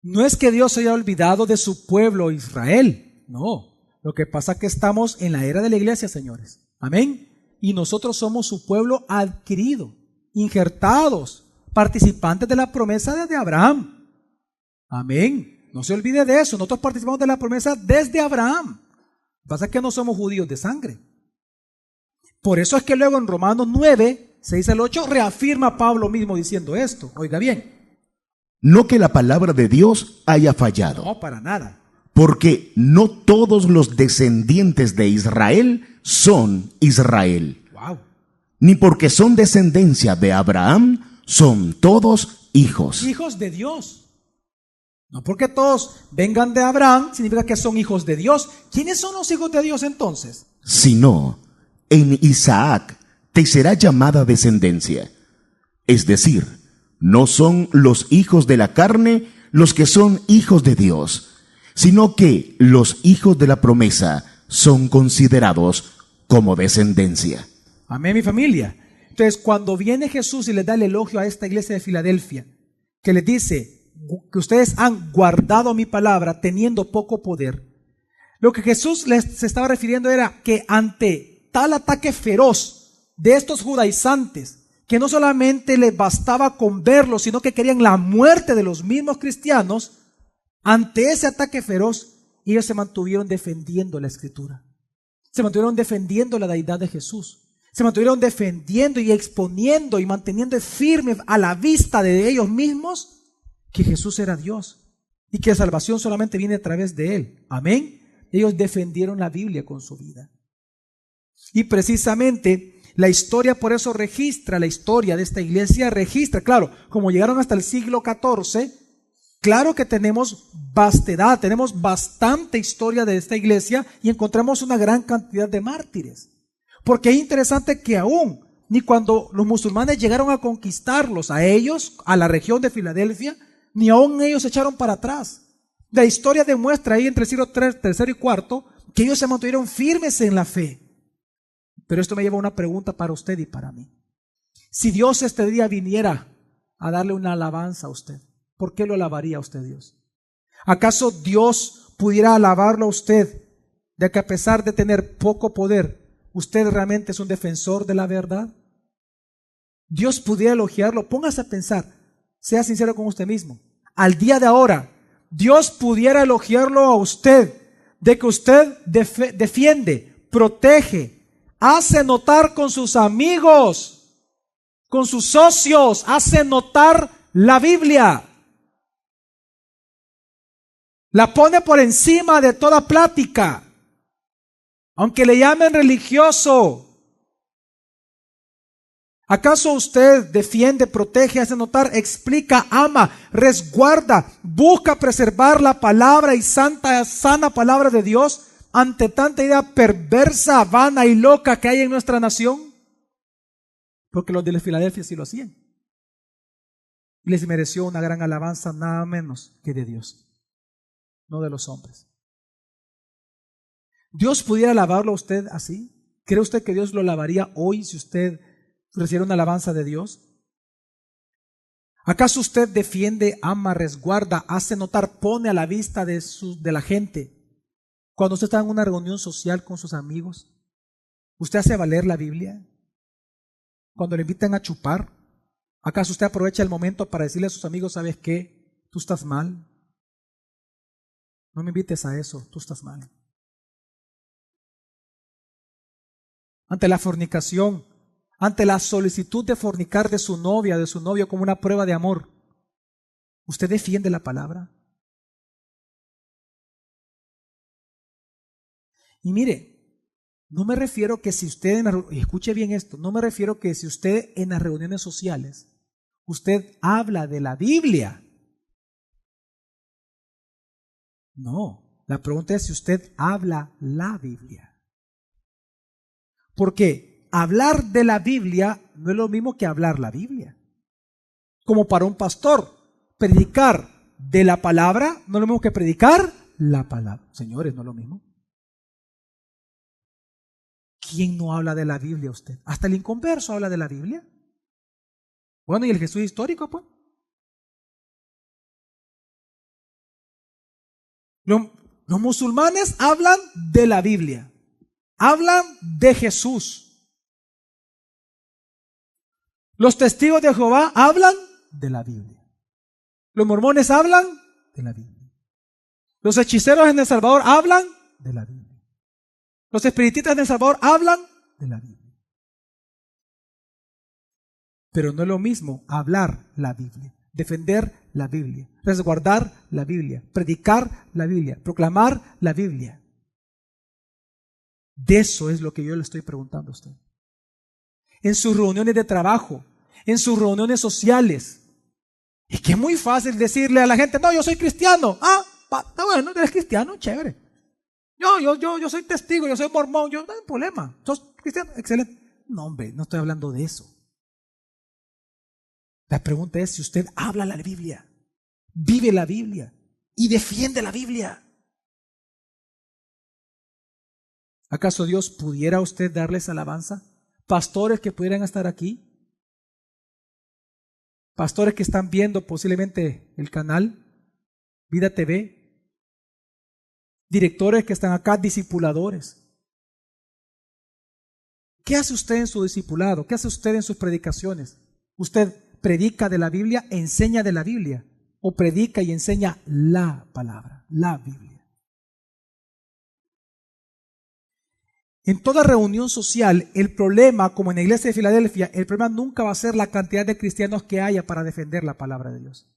No es que Dios se haya olvidado de su pueblo Israel, no. Lo que pasa es que estamos en la era de la iglesia, señores. Amén. Y nosotros somos su pueblo adquirido, injertados, participantes de la promesa desde Abraham. Amén. No se olvide de eso. Nosotros participamos de la promesa desde Abraham. Lo que pasa es que no somos judíos de sangre. Por eso es que luego en Romanos 9, 6 al 8, reafirma Pablo mismo diciendo esto. Oiga bien. No que la palabra de Dios haya fallado. No, para nada. Porque no todos los descendientes de Israel son Israel. Wow. Ni porque son descendencia de Abraham, son todos hijos. Hijos de Dios. No porque todos vengan de Abraham, significa que son hijos de Dios. ¿Quiénes son los hijos de Dios entonces? Sino, en Isaac te será llamada descendencia. Es decir, no son los hijos de la carne los que son hijos de Dios, sino que los hijos de la promesa son considerados como descendencia. Amén, mi familia. Entonces, cuando viene Jesús y les da el elogio a esta iglesia de Filadelfia, que les dice que ustedes han guardado mi palabra teniendo poco poder, lo que Jesús se estaba refiriendo era que ante tal ataque feroz de estos judaizantes, que no solamente les bastaba con verlos, sino que querían la muerte de los mismos cristianos, ante ese ataque feroz, ellos se mantuvieron defendiendo la Escritura. Se mantuvieron defendiendo la deidad de Jesús. Se mantuvieron defendiendo y exponiendo y manteniendo firme a la vista de ellos mismos que Jesús era Dios y que la salvación solamente viene a través de Él. Amén. Ellos defendieron la Biblia con su vida. Y precisamente la historia por eso registra, la historia de esta iglesia registra, claro, como llegaron hasta el siglo XIV, claro que tenemos vastedad, tenemos bastante historia de esta iglesia y encontramos una gran cantidad de mártires. Porque es interesante que aún, ni cuando los musulmanes llegaron a conquistarlos a ellos, a la región de Filadelfia, ni aún ellos se echaron para atrás. La historia demuestra ahí entre el siglo III y IV que ellos se mantuvieron firmes en la fe. Pero esto me lleva a una pregunta para usted y para mí. Si Dios este día viniera a darle una alabanza a usted, ¿por qué lo alabaría a usted Dios? ¿Acaso Dios pudiera alabarlo a usted de que a pesar de tener poco poder, usted realmente es un defensor de la verdad? Dios pudiera elogiarlo. Póngase a pensar, sea sincero con usted mismo. Al día de ahora, Dios pudiera elogiarlo a usted de que usted defiende, protege, hace notar con sus amigos, con sus socios, hace notar la Biblia. La pone por encima de toda plática, aunque le llamen religioso. ¿Acaso usted defiende, protege, hace notar, explica, ama, resguarda, busca preservar la palabra y sana palabra de Dios ante tanta idea perversa, vana y loca que hay en nuestra nación? Porque los de Filadelfia sí lo hacían. Y les mereció una gran alabanza, nada menos que de Dios, no de los hombres. ¿Dios pudiera alabarlo a usted así? ¿Cree usted que Dios lo alabaría hoy si usted recibe una alabanza de Dios? ¿Acaso usted defiende, ama, resguarda, hace notar, pone a la vista de la gente? Cuando usted está en una reunión social con sus amigos, ¿usted hace valer la Biblia? Cuando le invitan a chupar, ¿acaso usted aprovecha el momento para decirle a sus amigos, ¿sabes qué? Tú estás mal. No me invites a eso, tú estás mal. Ante la fornicación, ante la solicitud de fornicar de su novia, de su novio como una prueba de amor, ¿usted defiende la palabra? Y mire, no me refiero que si usted, escuche bien esto, no me refiero que si usted en las reuniones sociales, usted habla de la Biblia. No, la pregunta es si usted habla la Biblia. Porque hablar de la Biblia no es lo mismo que hablar la Biblia. Como para un pastor, predicar de la palabra no es lo mismo que predicar la palabra. Señores, no es lo mismo. ¿Quién no habla de la Biblia usted? Hasta el inconverso habla de la Biblia. Bueno, ¿y el Jesús histórico, pues? Los musulmanes hablan de la Biblia. Hablan de Jesús. Los testigos de Jehová hablan de la Biblia. Los mormones hablan de la Biblia. Los hechiceros en El Salvador hablan de la Biblia. Los espiritistas en El Salvador hablan de la Biblia. Pero no es lo mismo hablar la Biblia, defender la Biblia, resguardar la Biblia, predicar la Biblia, proclamar la Biblia. De eso es lo que yo le estoy preguntando a usted. En sus reuniones de trabajo, en sus reuniones sociales. Es que es muy fácil decirle a la gente, no, yo soy cristiano. Ah, está bueno, eres cristiano, chévere. Yo soy testigo, yo soy mormón, yo no hay problema. ¿Sos cristiano? Excelente. No, hombre, no estoy hablando de eso. La pregunta es si usted habla la Biblia, vive la Biblia y defiende la Biblia. ¿Acaso Dios pudiera a usted darles alabanza? Pastores que pudieran estar aquí, pastores que están viendo posiblemente el canal Vida TV, directores que están acá, discipuladores. ¿Qué hace usted en su discipulado? ¿Qué hace usted en sus predicaciones? ¿Usted predica de la Biblia, enseña de la Biblia? ¿O predica y enseña la palabra, la Biblia? En toda reunión social, el problema, como en la iglesia de Filadelfia, el problema nunca va a ser la cantidad de cristianos que haya para defender la palabra de Dios.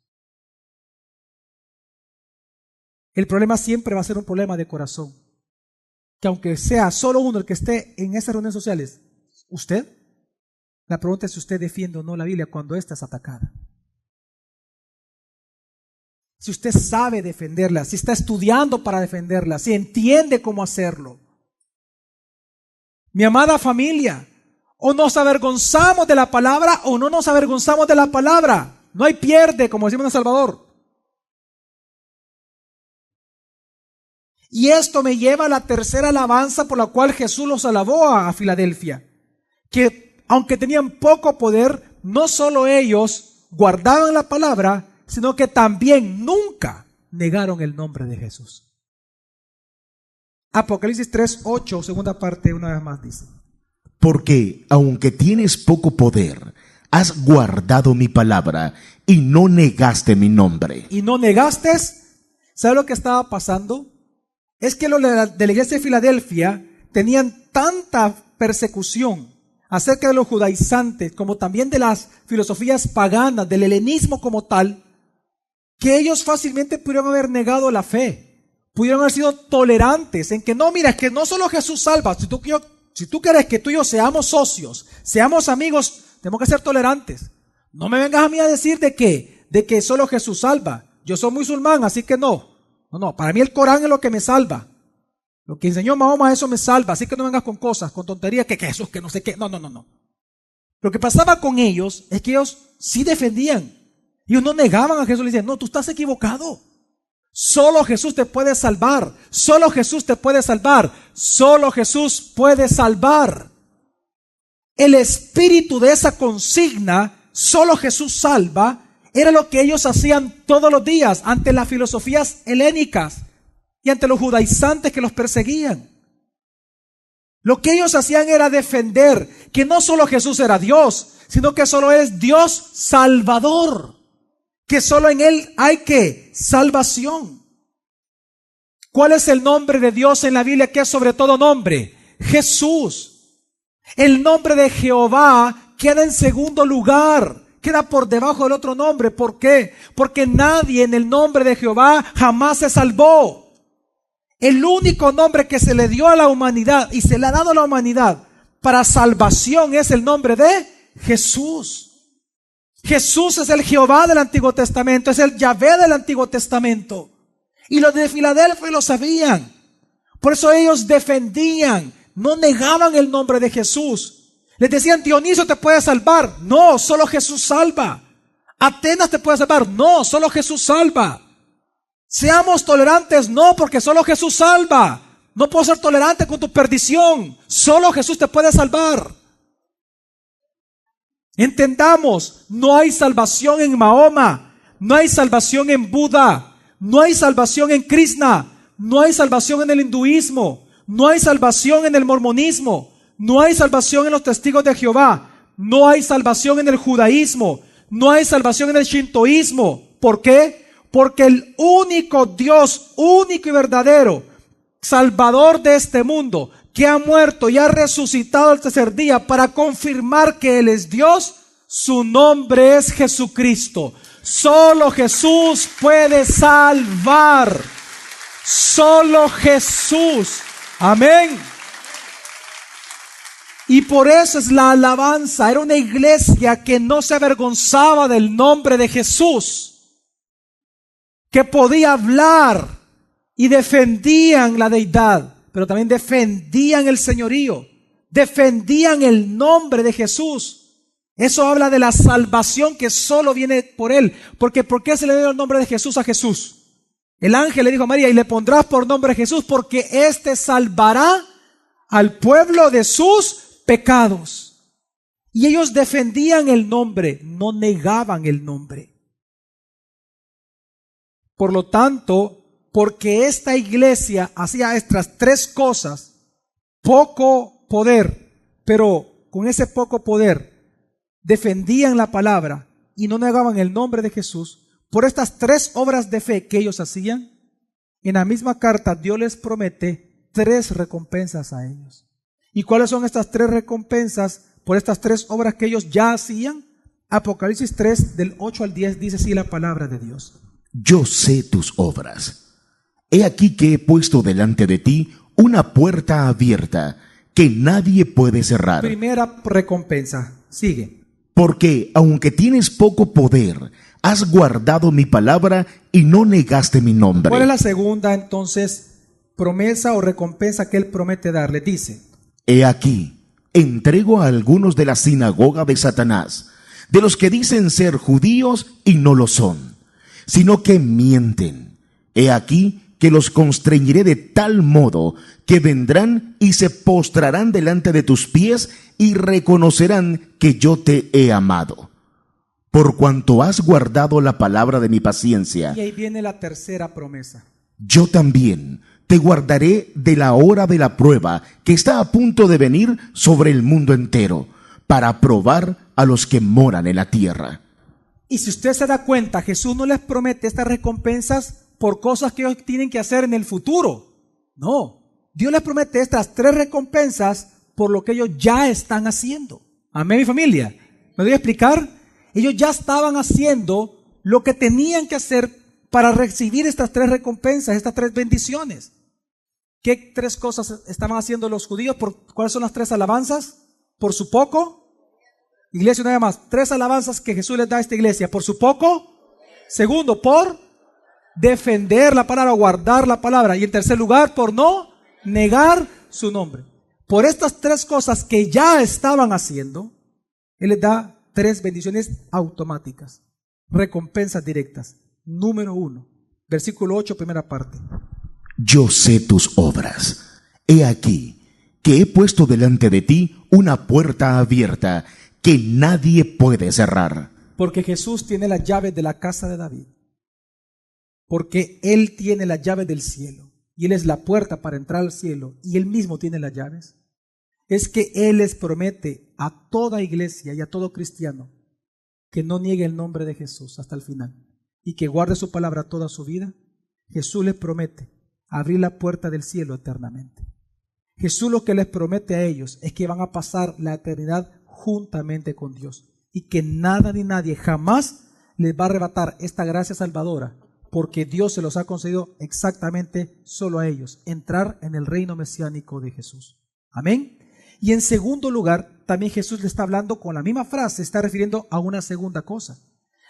El problema siempre va a ser un problema de corazón. Que aunque sea solo uno el que esté en esas reuniones sociales, usted, la pregunta es si usted defiende o no la Biblia cuando ésta es atacada. Si usted sabe defenderla, si está estudiando para defenderla, si entiende cómo hacerlo. Mi amada familia, o nos avergonzamos de la palabra o no nos avergonzamos de la palabra. No hay pierde, como decimos en El Salvador. Y esto me lleva a la tercera alabanza por la cual Jesús los alabó a Filadelfia. Que aunque tenían poco poder, no solo ellos guardaban la palabra, sino que también nunca negaron el nombre de Jesús. Apocalipsis 3:8, segunda parte, una vez más dice: Porque aunque tienes poco poder, has guardado mi palabra y no negaste mi nombre. Y no negaste. ¿Sabe lo que estaba pasando? Es que los de la iglesia de Filadelfia tenían tanta persecución acerca de los judaizantes, como también de las filosofías paganas, del helenismo como tal, que ellos fácilmente pudieron haber negado la fe. Pudieron haber sido tolerantes en que no, mira, es que no solo Jesús salva. Si tú quieres que tú y yo seamos socios, seamos amigos, tenemos que ser tolerantes. No me vengas a mí a decir de que solo Jesús salva. Yo soy musulmán, así que no. No, para mí el Corán es lo que me salva. Lo que enseñó Mahoma, eso me salva. Así que no vengas con cosas, con tonterías, que Jesús, que no sé qué. No. Lo que pasaba con ellos es que ellos sí defendían. Ellos no negaban a Jesús, le decían, no, tú estás equivocado. Solo Jesús te puede salvar. Solo Jesús te puede salvar. Solo Jesús puede salvar. El espíritu de esa consigna, solo Jesús salva, era lo que ellos hacían todos los días ante las filosofías helénicas y ante los judaizantes que los perseguían. Lo que ellos hacían era defender que no solo Jesús era Dios, sino que solo es Dios Salvador, que solo en Él hay salvación. ¿Cuál es el nombre de Dios en la Biblia que es sobre todo nombre? Jesús. El nombre de Jehová queda en segundo lugar, queda por debajo del otro nombre. ¿Por qué? Porque nadie en el nombre de Jehová jamás se salvó. El único nombre que se le dio a la humanidad y se le ha dado a la humanidad para salvación es el nombre de Jesús. Jesús es el Jehová del Antiguo Testamento, es el Yahvé del Antiguo Testamento. Y los de Filadelfia lo sabían. Por eso ellos defendían, no negaban el nombre de Jesús. Les decían, Dionisio te puede salvar. No, solo Jesús salva. Atenas te puede salvar. No, solo Jesús salva. Seamos tolerantes, no, porque solo Jesús salva. No puedo ser tolerante con tu perdición. Solo Jesús te puede salvar. Entendamos, no hay salvación en Mahoma, no hay salvación en Buda, no hay salvación en Krishna, no hay salvación en el hinduismo, no hay salvación en el mormonismo, no hay salvación en los testigos de Jehová, no hay salvación en el judaísmo, no hay salvación en el shintoísmo. ¿Por qué? Porque el único Dios, único y verdadero, Salvador de este mundo, que ha muerto y ha resucitado al tercer día para confirmar que Él es Dios, su nombre es Jesucristo. Solo Jesús puede salvar. Solo Jesús. Amén. Y por eso es la alabanza. Era una iglesia que no se avergonzaba del nombre de Jesús, que podía hablar y defendían la deidad, pero también defendían el señorío, defendían el nombre de Jesús. Eso habla de la salvación que solo viene por Él. Porque ¿por qué se le dio el nombre de Jesús a Jesús? El ángel le dijo a María, y le pondrás por nombre Jesús, porque éste salvará al pueblo de sus pecados. Y ellos defendían el nombre, no negaban el nombre. Por lo tanto, porque esta iglesia hacía estas tres cosas, poco poder, pero con ese poco poder defendían la palabra y no negaban el nombre de Jesús, por estas tres obras de fe que ellos hacían, en la misma carta Dios les promete 3 recompensas a ellos. ¿Y cuáles son estas 3 recompensas por estas 3 obras que ellos ya hacían? Apocalipsis 3, del 8 al 10, dice así la palabra de Dios. Yo sé tus obras. He aquí que he puesto delante de ti una puerta abierta que nadie puede cerrar. Primera recompensa. Sigue. Porque aunque tienes poco poder, has guardado mi palabra y no negaste mi nombre. ¿Cuál es la segunda entonces promesa o recompensa que Él promete darle? Dice: He aquí, entrego a algunos de la sinagoga de Satanás, de los que dicen ser judíos y no lo son, sino que mienten. He aquí que los constreñiré de tal modo que vendrán y se postrarán delante de tus pies y reconocerán que yo te he amado, por cuanto has guardado la palabra de mi paciencia. Y ahí viene la tercera promesa. Yo también te guardaré de la hora de la prueba que está a punto de venir sobre el mundo entero, para probar a los que moran en la tierra. Y si usted se da cuenta, Jesús no les promete estas recompensas por cosas que ellos tienen que hacer en el futuro. No, Dios les promete estas 3 recompensas por lo que ellos ya están haciendo. Amén, mi familia. ¿Me doy a explicar? Ellos ya estaban haciendo lo que tenían que hacer para recibir estas 3 recompensas, estas 3 bendiciones. ¿Qué 3 cosas estaban haciendo los judíos? ¿Cuáles son las 3 alabanzas? Por su poco Iglesia, una vez más, 3 alabanzas que Jesús les da a esta iglesia. Por su poco. Segundo, por defender la palabra, guardar la palabra. Y en tercer lugar, por no negar su nombre. Por estas 3 cosas que ya estaban haciendo, Él les da 3 bendiciones automáticas, recompensas directas. Número 1, versículo 8, primera parte. Yo sé tus obras. He aquí que he puesto delante de ti una puerta abierta que nadie puede cerrar. Porque Jesús tiene las llaves de la casa de David. Porque Él tiene las llaves del cielo. Y Él es la puerta para entrar al cielo. Y Él mismo tiene las llaves. Es que Él les promete a toda iglesia y a todo cristiano que no niegue el nombre de Jesús hasta el final y que guarde su palabra toda su vida. Jesús les promete abrir la puerta del cielo eternamente. Jesús lo que les promete a ellos es que van a pasar la eternidad juntamente con Dios y que nada ni nadie jamás les va a arrebatar esta gracia salvadora, porque Dios se los ha concedido exactamente solo a ellos, entrar en el reino mesiánico de Jesús. Amén. Y en segundo lugar, también Jesús le está hablando con la misma frase, se está refiriendo a una segunda cosa,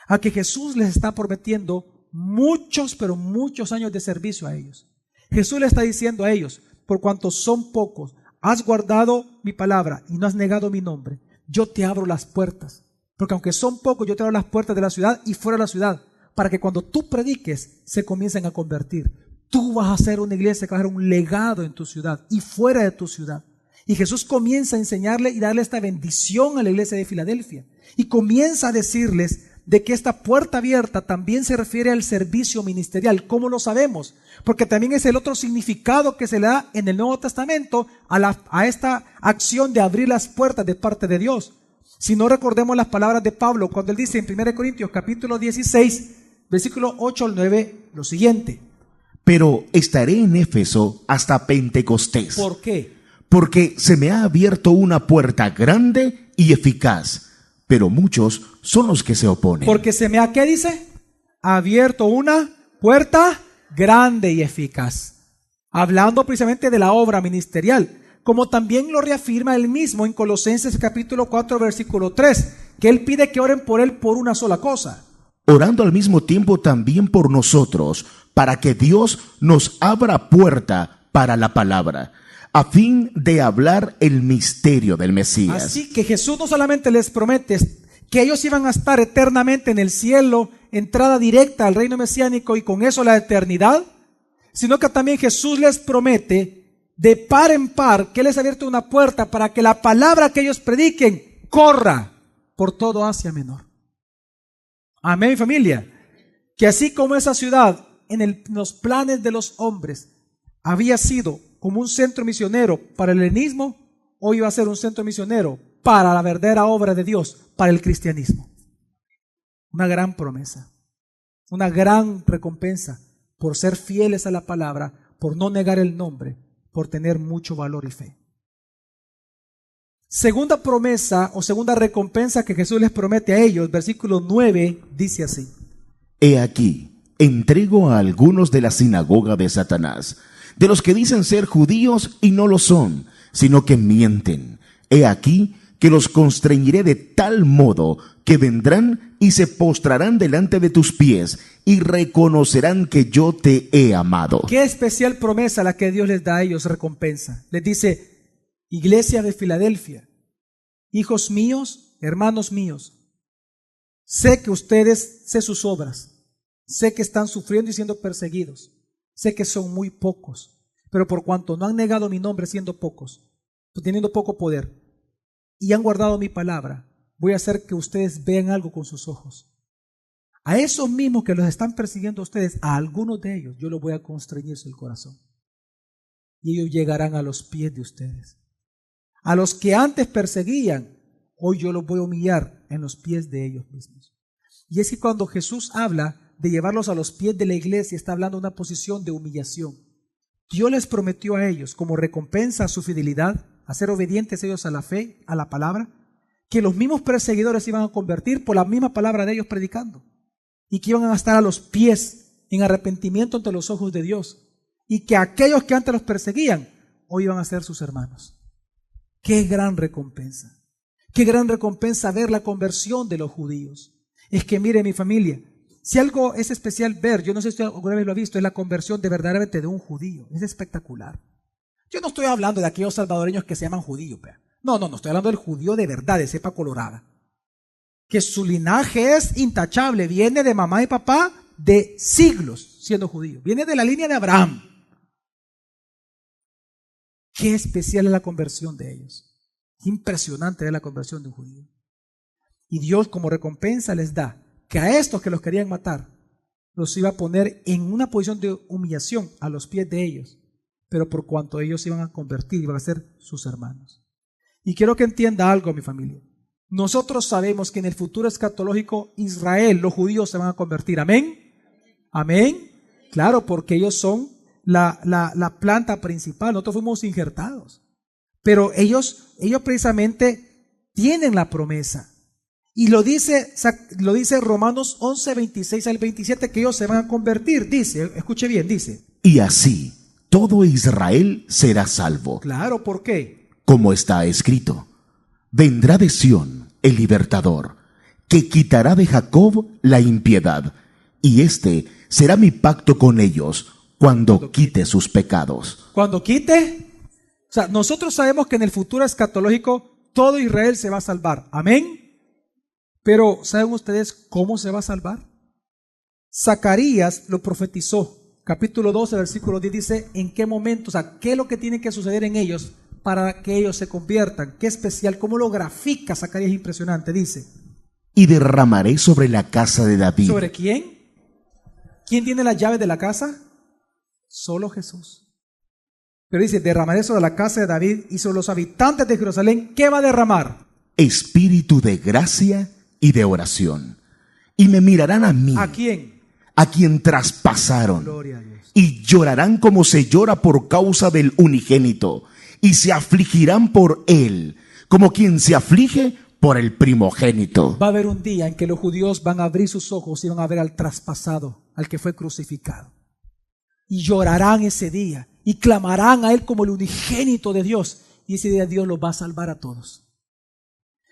a que Jesús les está prometiendo muchos, pero muchos años de servicio a ellos. Jesús le está diciendo a ellos, por cuanto son pocos, has guardado mi palabra y no has negado mi nombre, yo te abro las puertas, porque aunque son pocos, yo te abro las puertas de la ciudad y fuera de la ciudad, para que cuando tú prediques, se comiencen a convertir. Tú vas a hacer una iglesia que va a hacer un legado en tu ciudad y fuera de tu ciudad. Y Jesús comienza a enseñarle y darle esta bendición a la iglesia de Filadelfia. Y comienza a decirles de que esta puerta abierta también se refiere al servicio ministerial. ¿Cómo lo sabemos? Porque también es el otro significado que se le da en el Nuevo Testamento a esta acción de abrir las puertas de parte de Dios. Si no, recordemos las palabras de Pablo cuando él dice en 1 Corintios capítulo 16, versículo 8 al 9, lo siguiente. Pero estaré en Éfeso hasta Pentecostés. ¿Por qué? Porque se me ha abierto una puerta grande y eficaz, pero muchos son los que se oponen. Porque se me ha, ¿qué dice? Abierto una puerta grande y eficaz. Hablando precisamente de la obra ministerial, como también lo reafirma él mismo en Colosenses capítulo 4, versículo 3, que él pide que oren por él por una sola cosa. Orando al mismo tiempo también por nosotros, para que Dios nos abra puerta para la palabra, a fin de hablar el misterio del Mesías. Así que Jesús no solamente les promete que ellos iban a estar eternamente en el cielo, entrada directa al reino mesiánico y con eso la eternidad, sino que también Jesús les promete de par en par que les ha abierto una puerta para que la palabra que ellos prediquen corra por todo Asia Menor. Amén, familia. Que así como esa ciudad en los planes de los hombres había sido como un centro misionero para el helenismo, hoy va a ser un centro misionero para la verdadera obra de Dios, para el cristianismo. Una gran promesa, una gran recompensa por ser fieles a la palabra, por no negar el nombre, por tener mucho valor y fe. Segunda promesa o segunda recompensa que Jesús les promete a ellos, versículo 9, dice así. He aquí, entrego a algunos de la sinagoga de Satanás, de los que dicen ser judíos y no lo son, sino que mienten. He aquí que los constreñiré de tal modo que vendrán y se postrarán delante de tus pies y reconocerán que yo te he amado. Qué especial promesa la que Dios les da a ellos, recompensa. Les dice, iglesia de Filadelfia, hijos míos, hermanos míos, sé que ustedes, sé sus obras, sé que están sufriendo y siendo perseguidos. Sé que son muy pocos, pero por cuanto no han negado mi nombre siendo pocos, teniendo poco poder, y han guardado mi palabra, voy a hacer que ustedes vean algo con sus ojos. A esos mismos que los están persiguiendo a ustedes, a algunos de ellos, yo los voy a constreñir el corazón. Y ellos llegarán a los pies de ustedes. A los que antes perseguían, hoy yo los voy a humillar en los pies de ellos mismos. Y es que cuando Jesús habla de llevarlos a los pies de la iglesia, está hablando de una posición de humillación. Dios les prometió a ellos, como recompensa a su fidelidad, a ser obedientes ellos a la fe, a la palabra, que los mismos perseguidores se iban a convertir por la misma palabra de ellos predicando, y que iban a estar a los pies en arrepentimiento ante los ojos de Dios, y que aquellos que antes los perseguían, hoy iban a ser sus hermanos. ¡Qué gran recompensa! Qué gran recompensa ver la conversión de los judíos. Es que mire mi familia, si algo es especial ver, yo no sé si alguna vez lo ha visto, es la conversión de verdaderamente de un judío. Es espectacular. Yo no estoy hablando de aquellos salvadoreños que se llaman judíos. No, estoy hablando del judío de verdad, de cepa colorada. Que su linaje es intachable, viene de mamá y papá de siglos siendo judío. Viene de la línea de Abraham. Qué especial es la conversión de ellos. Qué impresionante es la conversión de un judío. Y Dios como recompensa les da que a estos que los querían matar, los iba a poner en una posición de humillación a los pies de ellos, pero por cuanto ellos se iban a convertir, iban a ser sus hermanos. Y quiero que entienda algo, mi familia. Nosotros sabemos que en el futuro escatológico Israel, los judíos se van a convertir. ¿Amén? ¿Amén? Claro, porque ellos son la planta principal. Nosotros fuimos injertados. Pero ellos precisamente tienen la promesa. Y lo dice Romanos 11, 26 al 27, que ellos se van a convertir. Dice, escuche bien, dice. Y así todo Israel será salvo. Claro, ¿por qué? Como está escrito, vendrá de Sión el libertador, que quitará de Jacob la impiedad, y este será mi pacto con ellos cuando quite sus pecados. Cuando quite, o sea, nosotros sabemos que en el futuro escatológico todo Israel se va a salvar. Amén. Pero, ¿saben ustedes cómo se va a salvar? Zacarías lo profetizó. Capítulo 12, versículo 10 dice, ¿en qué momento? O sea, ¿qué es lo que tiene que suceder en ellos para que ellos se conviertan? ¿Qué especial? ¿Cómo lo grafica Zacarías? Impresionante, dice. Y derramaré sobre la casa de David. ¿Sobre quién? ¿Quién tiene las llaves de la casa? Solo Jesús. Pero dice, derramaré sobre la casa de David y sobre los habitantes de Jerusalén. ¿Qué va a derramar? Espíritu de gracia y de oración. Y me mirarán a mí. ¿A quién? A quien traspasaron. Gloria a Dios. Y llorarán como se llora por causa del unigénito. Y se afligirán por él, como quien se aflige por el primogénito. Va a haber un día en que los judíos van a abrir sus ojos y van a ver al traspasado, al que fue crucificado. Y llorarán ese día y clamarán a él como el unigénito de Dios. Y ese día Dios los va a salvar a todos.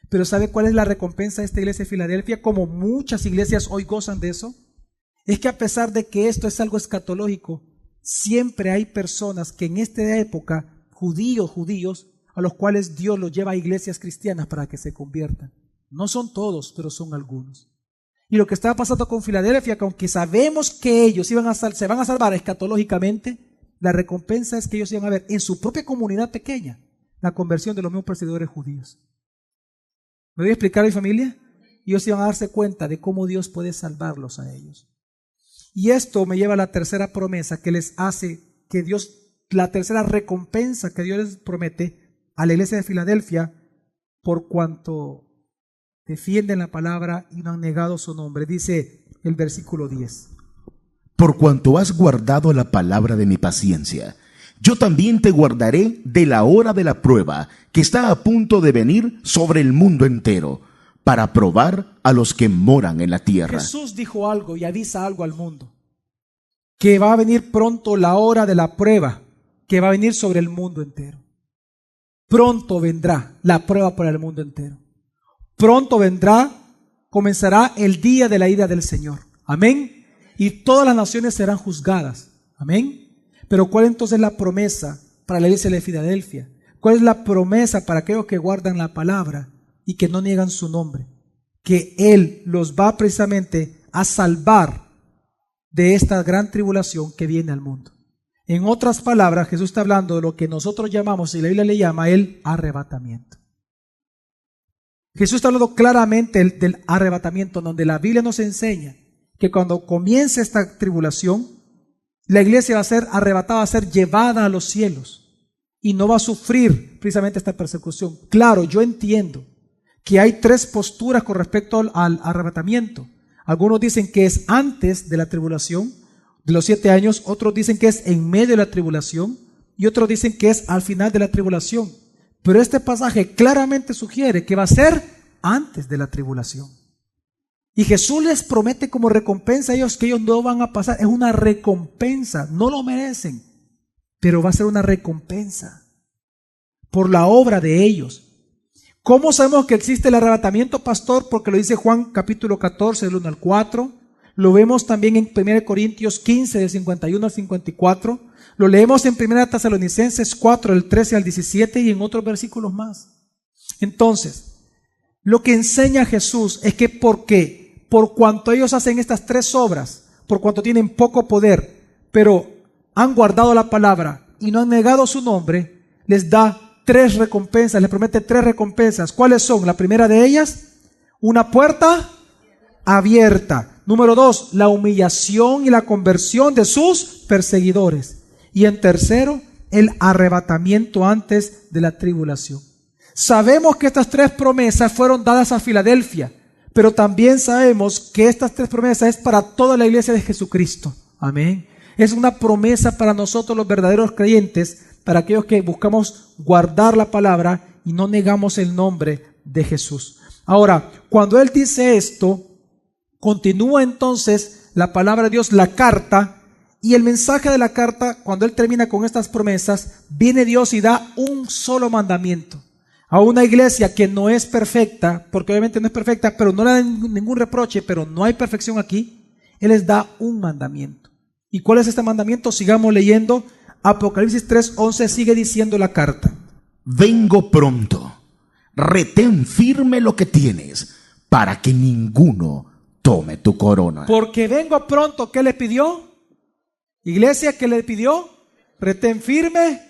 Pero ¿sabe cuál es la recompensa de esta iglesia de Filadelfia? Como muchas iglesias hoy gozan de eso. Es que a pesar de que esto es algo escatológico, siempre hay personas que en esta época, judíos, a los cuales Dios los lleva a iglesias cristianas para que se conviertan. No son todos, pero son algunos. Y lo que estaba pasando con Filadelfia, que aunque sabemos que ellos se van a salvar escatológicamente, la recompensa es que ellos iban a ver en su propia comunidad pequeña la conversión de los mismos perseguidores judíos. ¿Me voy a explicar a mi familia? Ellos iban a darse cuenta de cómo Dios puede salvarlos a ellos. Y esto me lleva a la tercera promesa que les hace que Dios, la tercera recompensa que Dios les promete a la iglesia de Filadelfia por cuanto defienden la palabra y no han negado su nombre. Dice el versículo 10. Por cuanto has guardado la palabra de mi paciencia, yo también te guardaré de la hora de la prueba que está a punto de venir sobre el mundo entero, para probar a los que moran en la tierra. Jesús dijo algo y avisa algo al mundo, que va a venir pronto la hora de la prueba, que va a venir sobre el mundo entero. Pronto vendrá la prueba para el mundo entero. Pronto vendrá, comenzará el día de la ira del Señor. Amén. Y todas las naciones serán juzgadas. Amén. Pero ¿cuál entonces es la promesa para la iglesia de Filadelfia? ¿Cuál es la promesa para aquellos que guardan la palabra y que no niegan su nombre? Que Él los va precisamente a salvar de esta gran tribulación que viene al mundo. En otras palabras, Jesús está hablando de lo que nosotros llamamos, y la Biblia le llama el arrebatamiento. Jesús está hablando claramente del arrebatamiento, donde la Biblia nos enseña que cuando comience esta tribulación, la iglesia va a ser arrebatada, va a ser llevada a los cielos y no va a sufrir precisamente esta persecución. Claro, yo entiendo que hay tres posturas con respecto al arrebatamiento. Algunos dicen que es antes de la tribulación, de los 7 años, otros dicen que es en medio de la tribulación y otros dicen que es al final de la tribulación. Pero este pasaje claramente sugiere que va a ser antes de la tribulación. Y Jesús les promete como recompensa a ellos que ellos no van a pasar. Es una recompensa, no lo merecen, pero va a ser una recompensa por la obra de ellos. ¿Cómo sabemos que existe el arrebatamiento, pastor? Porque lo dice Juan capítulo 14, del 1 al 4. Lo vemos también en 1 Corintios 15, del 51 al 54. Lo leemos en 1 Tesalonicenses 4, del 13 al 17 y en otros versículos más. Entonces, lo que enseña Jesús es que por cuanto ellos hacen estas tres obras, por cuanto tienen poco poder, pero han guardado la palabra y no han negado su nombre, les da tres recompensas, les promete tres recompensas. ¿Cuáles son? La primera de ellas, una puerta abierta. Número 2, la humillación y la conversión de sus perseguidores. Y en tercero, el arrebatamiento antes de la tribulación. Sabemos que estas tres promesas fueron dadas a Filadelfia, pero también sabemos que estas tres promesas es para toda la iglesia de Jesucristo. Amén. Es una promesa para nosotros los verdaderos creyentes, para aquellos que buscamos guardar la palabra y no negamos el nombre de Jesús. Ahora, cuando Él dice esto, continúa entonces la palabra de Dios, la carta, y el mensaje de la carta, cuando Él termina con estas promesas, viene Dios y da un solo mandamiento a una iglesia que no es perfecta, porque obviamente no es perfecta, pero no le da ningún reproche, pero no hay perfección aquí. Él les da un mandamiento. ¿Y cuál es este mandamiento? Sigamos leyendo. Apocalipsis 3:11 sigue diciendo la carta. Vengo pronto, retén firme lo que tienes, para que ninguno tome tu corona. Porque vengo pronto, ¿qué le pidió? Iglesia, ¿qué le pidió? Retén firme.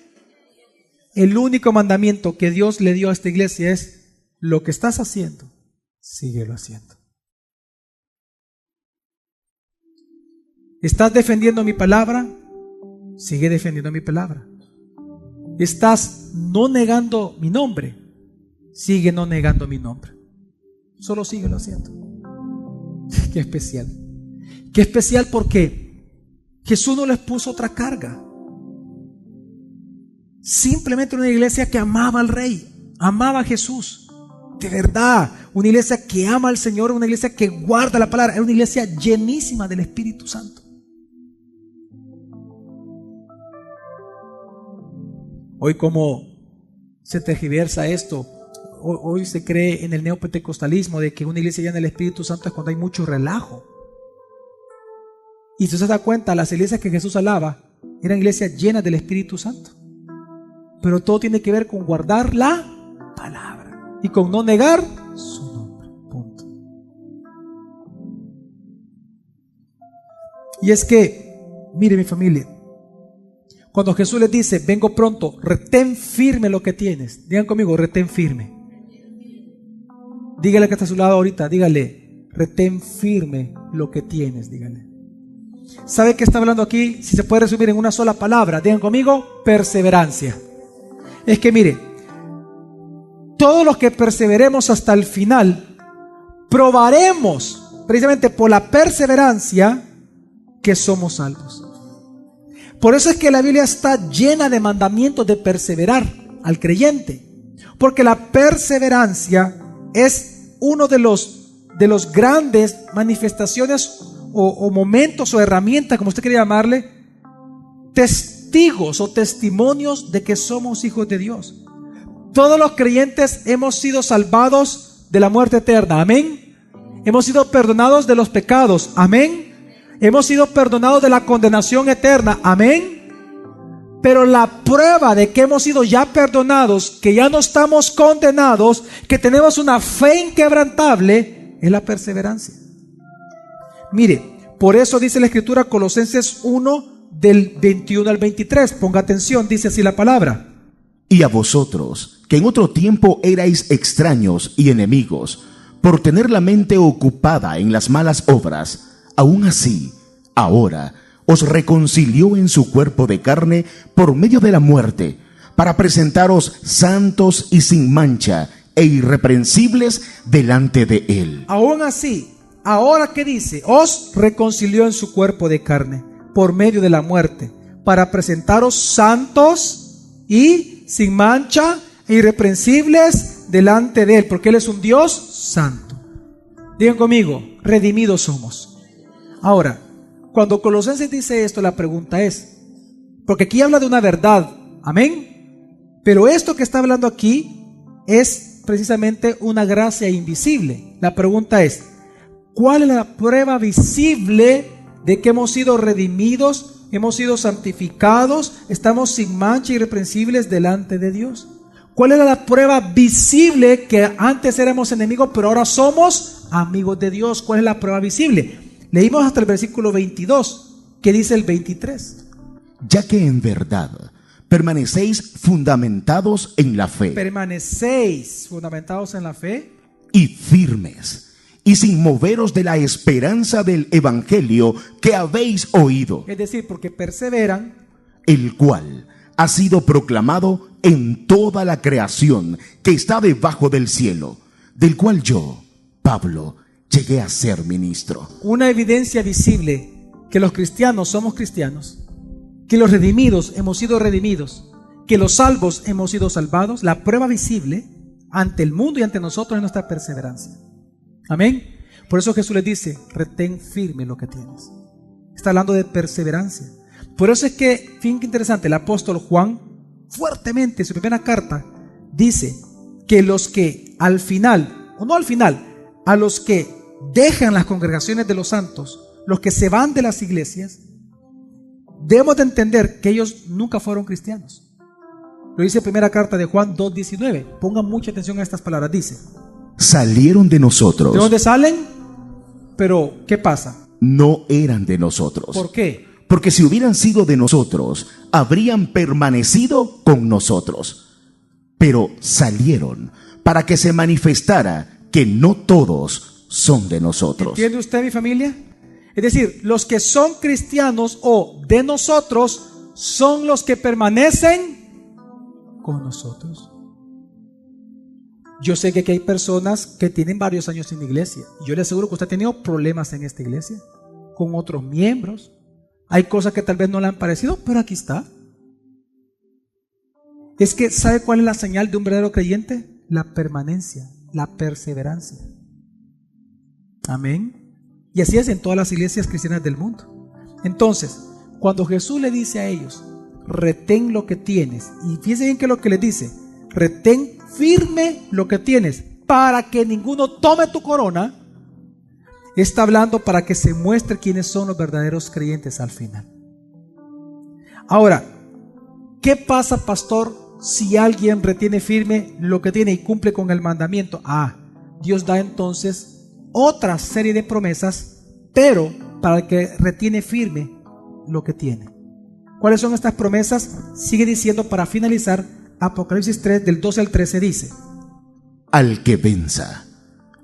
El único mandamiento que Dios le dio a esta iglesia es: lo que estás haciendo, síguelo haciendo. ¿Estás defendiendo mi palabra? Sigue defendiendo mi palabra. ¿Estás no negando mi nombre? Sigue no negando mi nombre. Solo síguelo haciendo. Qué especial. Qué especial, porque Jesús no les puso otra carga. Simplemente una iglesia que amaba al Rey, amaba a Jesús. De verdad, una iglesia que ama al Señor, una iglesia que guarda la palabra, es una iglesia llenísima del Espíritu Santo. Hoy, como se tergiversa esto, hoy se cree en el neopentecostalismo de que una iglesia llena del Espíritu Santo es cuando hay mucho relajo. Y si usted se da cuenta, las iglesias que Jesús alaba eran iglesias llenas del Espíritu Santo. Pero todo tiene que ver con guardar la palabra y con no negar su nombre. Punto. Y es que, mire mi familia, cuando Jesús les dice: vengo pronto, retén firme lo que tienes. Digan conmigo: retén firme. Dígale que está a su lado ahorita, dígale: retén firme lo que tienes. Dígale. ¿Sabe qué está hablando aquí? Si se puede resumir en una sola palabra, digan conmigo: perseverancia. Es que mire, todos los que perseveremos hasta el final, probaremos precisamente por la perseverancia que somos salvos. Por eso es que la Biblia está llena de mandamientos de perseverar al creyente, porque la perseverancia es uno de los grandes manifestaciones o momentos o herramientas, como usted quiere llamarle, testigos o testimonios de que somos hijos de Dios. Todos los creyentes hemos sido salvados de la muerte eterna, amén. Hemos sido perdonados de los pecados, amén. Hemos sido perdonados de la condenación eterna, amén. Pero la prueba de que hemos sido ya perdonados, que ya no estamos condenados, que tenemos una fe inquebrantable, es la perseverancia. Mire, por eso dice la Escritura, Colosenses 1, del 21 al 23. Ponga atención, dice así la palabra. Y a vosotros, que en otro tiempo erais extraños y enemigos, por tener la mente ocupada en las malas obras, aún así, ahora os reconcilió en su cuerpo de carne por medio de la muerte, para presentaros santos y sin mancha e irreprensibles delante de Él. Aún así, ahora ¿qué dice? Os reconcilió en su cuerpo de carne por medio de la muerte, para presentaros santos y sin mancha e irreprensibles delante de Él, porque Él es un Dios santo. Digan conmigo: redimidos somos. Ahora, cuando Colosenses dice esto, la pregunta es, porque aquí habla de una verdad, amén, pero esto que está hablando aquí es precisamente una gracia invisible. La pregunta es, ¿cuál es la prueba visible de que hemos sido redimidos, hemos sido santificados, estamos sin mancha, irreprensibles delante de Dios? ¿Cuál era la prueba visible que antes éramos enemigos, pero ahora somos amigos de Dios? ¿Cuál es la prueba visible? Leímos hasta el versículo 22. ¿Qué dice el 23? Ya que en verdad permanecéis fundamentados en la fe. Permanecéis fundamentados en la fe. Y firmes, y sin moveros de la esperanza del evangelio que habéis oído. Es decir, porque perseveran. El cual ha sido proclamado en toda la creación que está debajo del cielo, del cual yo, Pablo, llegué a ser ministro. Una evidencia visible que los cristianos somos cristianos, que los redimidos hemos sido redimidos, que los salvos hemos sido salvados. La prueba visible ante el mundo y ante nosotros es nuestra perseverancia. Amén. Por eso Jesús les dice, retén firme lo que tienes. Está hablando de perseverancia. Por eso es que, fíjense qué interesante, el apóstol Juan fuertemente en su primera carta dice que los que al final, o no al final, a los que dejan las congregaciones de los santos, los que se van de las iglesias, debemos de entender que ellos nunca fueron cristianos. Lo dice primera carta de Juan 2:19. Pongan mucha atención a estas palabras. Dice, salieron de nosotros. ¿De dónde salen? Pero, ¿qué pasa? No eran de nosotros. ¿Por qué? Porque si hubieran sido de nosotros, habrían permanecido con nosotros. Pero salieron para que se manifestara que no todos son de nosotros. ¿Entiende usted, mi familia? Es decir, los que son cristianos o de nosotros son los que permanecen con nosotros. Yo sé que aquí hay personas que tienen varios años en la iglesia. Yo le aseguro que usted ha tenido problemas en esta iglesia, con otros miembros. Hay cosas que tal vez no le han parecido, pero aquí está. Es que, ¿sabe cuál es la señal de un verdadero creyente? La permanencia, la perseverancia. Amén. Y así es en todas las iglesias cristianas del mundo. Entonces, cuando Jesús le dice a ellos, retén lo que tienes, y fíjense bien que lo que les dice, retén firme lo que tienes, para que ninguno tome tu corona, está hablando para que se muestre quiénes son los verdaderos creyentes al final. Ahora, ¿qué pasa, pastor, si alguien retiene firme lo que tiene y cumple con el mandamiento? Dios da entonces otra serie de promesas, pero para el que retiene firme lo que tiene. ¿Cuáles son estas promesas? Sigue diciendo para finalizar, Apocalipsis 3 del 12 al 13 dice, al que venza,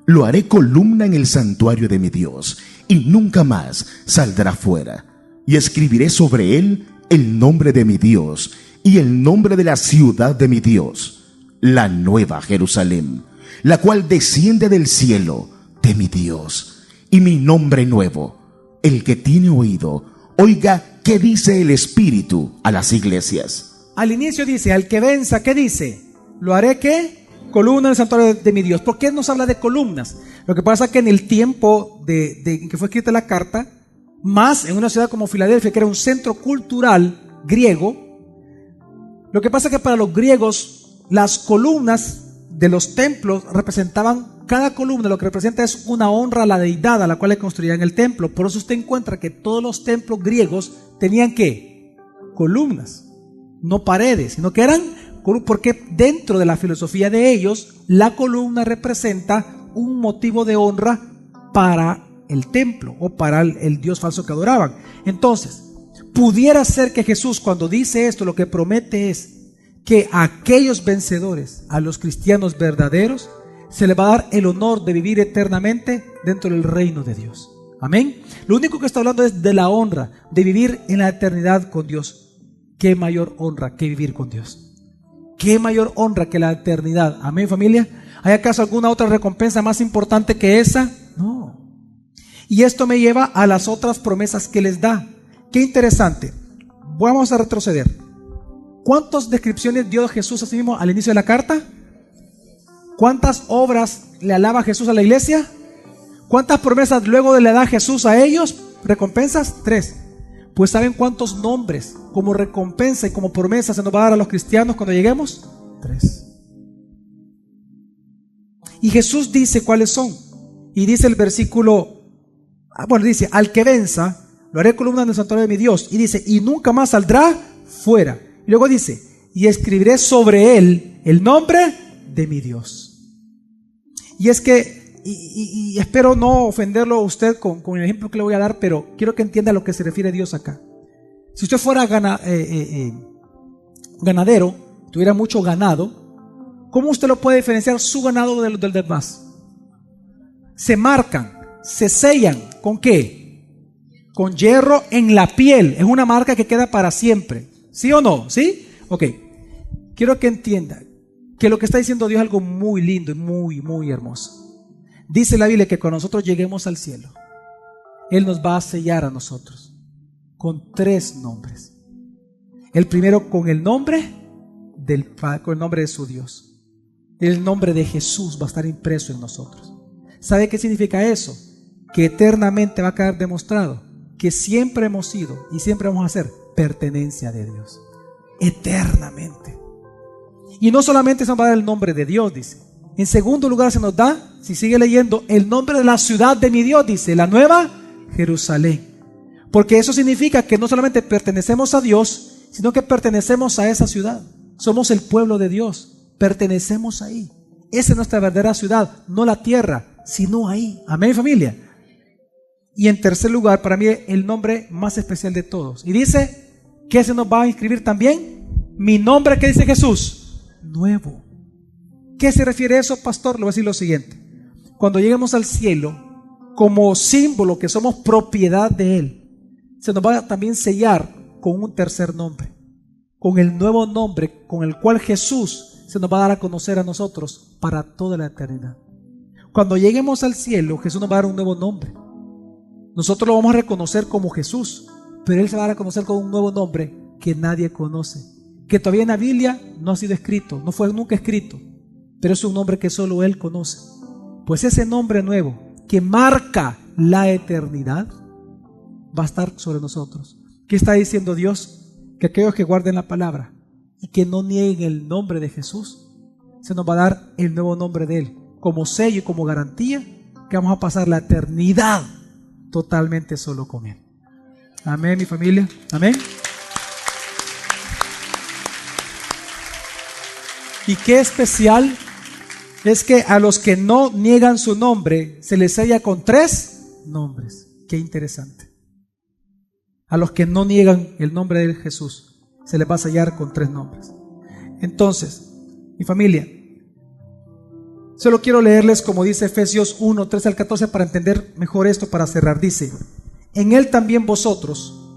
lo haré columna en el santuario de mi Dios, y nunca más saldrá fuera. Y escribiré sobre él el nombre de mi Dios, y el nombre de la ciudad de mi Dios, la nueva Jerusalén, la cual desciende del cielo de mi Dios, y mi nombre nuevo. El que tiene oído, oiga qué dice el Espíritu a las iglesias. Al inicio dice, al que venza, ¿qué dice? ¿Lo haré qué? Columna en el santuario de mi Dios. ¿Por qué nos habla de columnas? Lo que pasa es que en el tiempo en que fue escrita la carta, más en una ciudad como Filadelfia, que era un centro cultural griego, lo que pasa es que para los griegos las columnas de los templos representaban, cada columna lo que representa es una honra a la deidad a la cual le construían el templo. Por eso usted encuentra que todos los templos griegos tenían ¿qué? Columnas, no paredes, sino que eran, porque dentro de la filosofía de ellos, la columna representa un motivo de honra para el templo o para el Dios falso que adoraban. Entonces, pudiera ser que Jesús, cuando dice esto, lo que promete es que a aquellos vencedores, a los cristianos verdaderos, se les va a dar el honor de vivir eternamente dentro del reino de Dios. Amén. Lo único que está hablando es de la honra, de vivir en la eternidad con Dios. ¿Qué mayor honra que vivir con Dios? ¿Qué mayor honra que la eternidad? Amén, familia. ¿Hay acaso alguna otra recompensa más importante que esa? No. Y esto me lleva a las otras promesas que les da. Qué interesante. Vamos a retroceder. ¿Cuántas descripciones dio Jesús a sí mismo al inicio de la carta? ¿Cuántas obras le alaba Jesús a la iglesia? ¿Cuántas promesas luego le da Jesús a ellos? ¿Recompensas? 3. Pues ¿saben cuántos nombres como recompensa y como promesa se nos va a dar a los cristianos cuando lleguemos? 3. Y Jesús dice cuáles son. Y dice el versículo, dice, al que venza, lo haré columna en el santuario de mi Dios. Y dice, y nunca más saldrá fuera. Y luego dice, y escribiré sobre él el nombre de mi Dios. Y es que, y espero no ofenderlo a usted con el ejemplo que le voy a dar, pero quiero que entienda a lo que se refiere Dios acá. Si usted fuera ganadero, tuviera mucho ganado, ¿cómo usted lo puede diferenciar su ganado del demás? Se marcan, se sellan, ¿con qué? Con hierro en la piel. Es una marca que queda para siempre. ¿Sí o no? ¿Sí? Ok. Quiero que entienda que lo que está diciendo Dios es algo muy lindo y muy, muy hermoso. Dice la Biblia que cuando nosotros lleguemos al cielo, Él nos va a sellar a nosotros con 3 nombres. El primero con el nombre con el nombre de su Dios. El nombre de Jesús va a estar impreso en nosotros. ¿Sabe qué significa eso? Que eternamente va a quedar demostrado que siempre hemos sido y siempre vamos a ser pertenencia de Dios. Eternamente. Y no solamente se nos va a dar el nombre de Dios, dice. En segundo lugar se nos da, si sigue leyendo, el nombre de la ciudad de mi Dios, dice, la nueva Jerusalén. Porque eso significa que no solamente pertenecemos a Dios, sino que pertenecemos a esa ciudad. Somos el pueblo de Dios, pertenecemos ahí. Esa es nuestra verdadera ciudad, no la tierra, sino ahí. Amén, familia. Y en tercer lugar, para mí, el nombre más especial de todos. Y dice, ¿qué se nos va a inscribir también? Mi nombre, ¿qué dice Jesús? Nuevo. ¿Qué se refiere a eso, pastor? Le voy a decir lo siguiente. Cuando lleguemos al cielo, como símbolo que somos propiedad de Él, se nos va a también sellar con un tercer nombre, con el nuevo nombre con el cual Jesús se nos va a dar a conocer a nosotros para toda la eternidad. Cuando lleguemos al cielo, Jesús nos va a dar un nuevo nombre. Nosotros lo vamos a reconocer como Jesús, pero Él se va a dar a conocer con un nuevo nombre que nadie conoce, que todavía en la Biblia no ha sido escrito, no fue nunca escrito, pero es un nombre que solo Él conoce. Pues ese nombre nuevo que marca la eternidad va a estar sobre nosotros. ¿Qué está diciendo Dios? Que aquellos que guarden la palabra y que no nieguen el nombre de Jesús, se nos va a dar el nuevo nombre de Él como sello y como garantía que vamos a pasar la eternidad totalmente solo con Él. Amén, mi familia. Amén. Y qué especial es que a los que no niegan su nombre se les sella con 3 nombres. Qué interesante. A los que no niegan el nombre de Jesús se les va a sellar con 3 nombres. Entonces, mi familia, solo quiero leerles como dice Efesios 1, 13 al 14 para entender mejor esto, para cerrar. Dice, en Él también vosotros,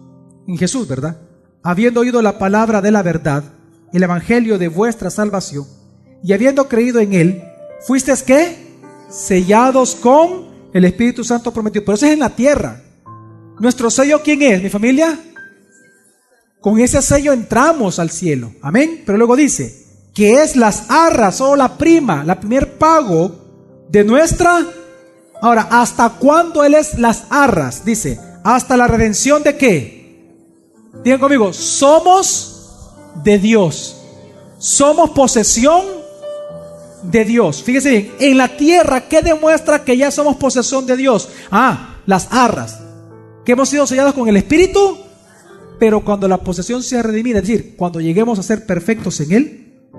en Jesús, ¿verdad? Habiendo oído la palabra de la verdad, el evangelio de vuestra salvación, y habiendo creído en Él, fuisteis ¿qué? Sellados con el Espíritu Santo prometido. Pero eso es en la tierra. ¿Nuestro sello quién es, mi familia? Con ese sello entramos al cielo. Amén. Pero luego dice que es las arras o la prima, la primer pago de nuestra. Ahora, ¿hasta cuándo Él es las arras? Dice, hasta la redención de ¿qué? Digan conmigo, somos de Dios. Somos posesión de Dios. Fíjese bien, en la tierra, ¿qué demuestra que ya somos posesión de Dios? Las arras, que hemos sido sellados con el Espíritu. Pero cuando la posesión sea redimida, es decir, cuando lleguemos a ser perfectos en Él,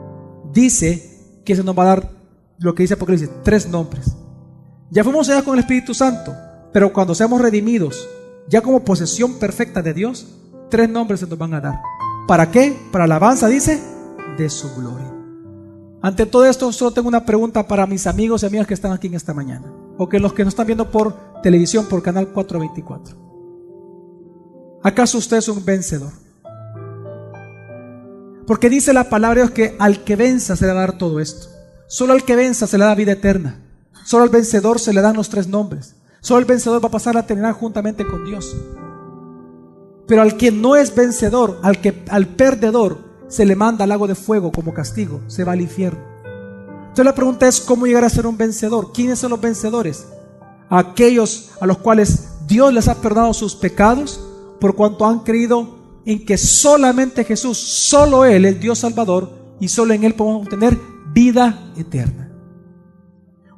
dice que se nos va a dar lo que dice Apocalipsis, 3 nombres. Ya fuimos sellados con el Espíritu Santo, pero cuando seamos redimidos, ya como posesión perfecta de Dios, 3 nombres se nos van a dar. ¿Para qué? Para alabanza, dice, de su gloria. Ante todo esto, solo tengo una pregunta para mis amigos y amigas que están aquí en esta mañana, o que los que nos están viendo por televisión, por Canal 424. ¿Acaso usted es un vencedor? Porque dice la palabra de Dios que al que venza se le va a dar todo esto. Solo al que venza se le da vida eterna. Solo al vencedor se le dan los 3 nombres. Solo el vencedor va a pasar la eternidad juntamente con Dios. Pero al que no es vencedor, al perdedor, se le manda al lago de fuego como castigo, se va al infierno. Entonces la pregunta es, ¿cómo llegar a ser un vencedor? ¿Quiénes son los vencedores? Aquellos a los cuales Dios les ha perdonado sus pecados, por cuanto han creído en que solamente Jesús, solo Él es Dios Salvador, y solo en Él podemos obtener vida eterna.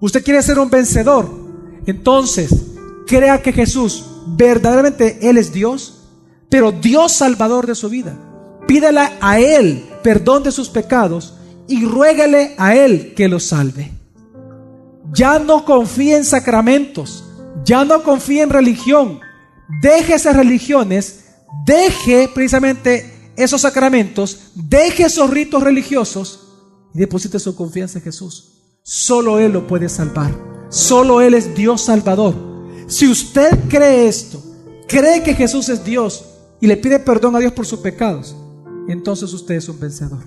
Usted quiere ser un vencedor. Entonces, crea que Jesús, verdaderamente Él es Dios, pero Dios salvador de su vida. Pídale a Él perdón de sus pecados y ruégale a Él que los salve. Ya no confíe en sacramentos, ya no confíe en religión. Deje esas religiones, deje precisamente esos sacramentos, deje esos ritos religiosos y deposite su confianza en Jesús. Solo Él lo puede salvar. Solo Él es Dios salvador. Si usted cree esto, cree que Jesús es Dios y le pide perdón a Dios por sus pecados, entonces usted es un vencedor.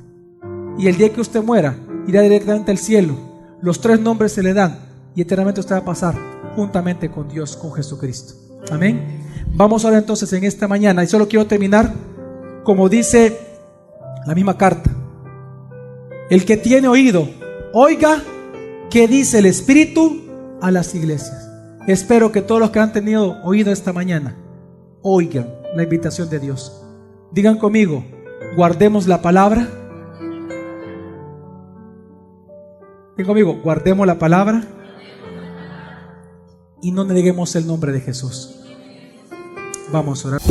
Y el día que usted muera, irá directamente al cielo. Los 3 nombres se le dan y eternamente usted va a pasar juntamente con Dios, con Jesucristo. Amén. Vamos ahora entonces en esta mañana, y solo quiero terminar como dice la misma carta. El que tiene oído, oiga qué dice el Espíritu a las iglesias. Espero que todos los que han tenido oído esta mañana oigan la invitación de Dios. Digan conmigo: guardemos la palabra. Digan conmigo: guardemos la palabra y no neguemos el nombre de Jesús. Vamos a orar.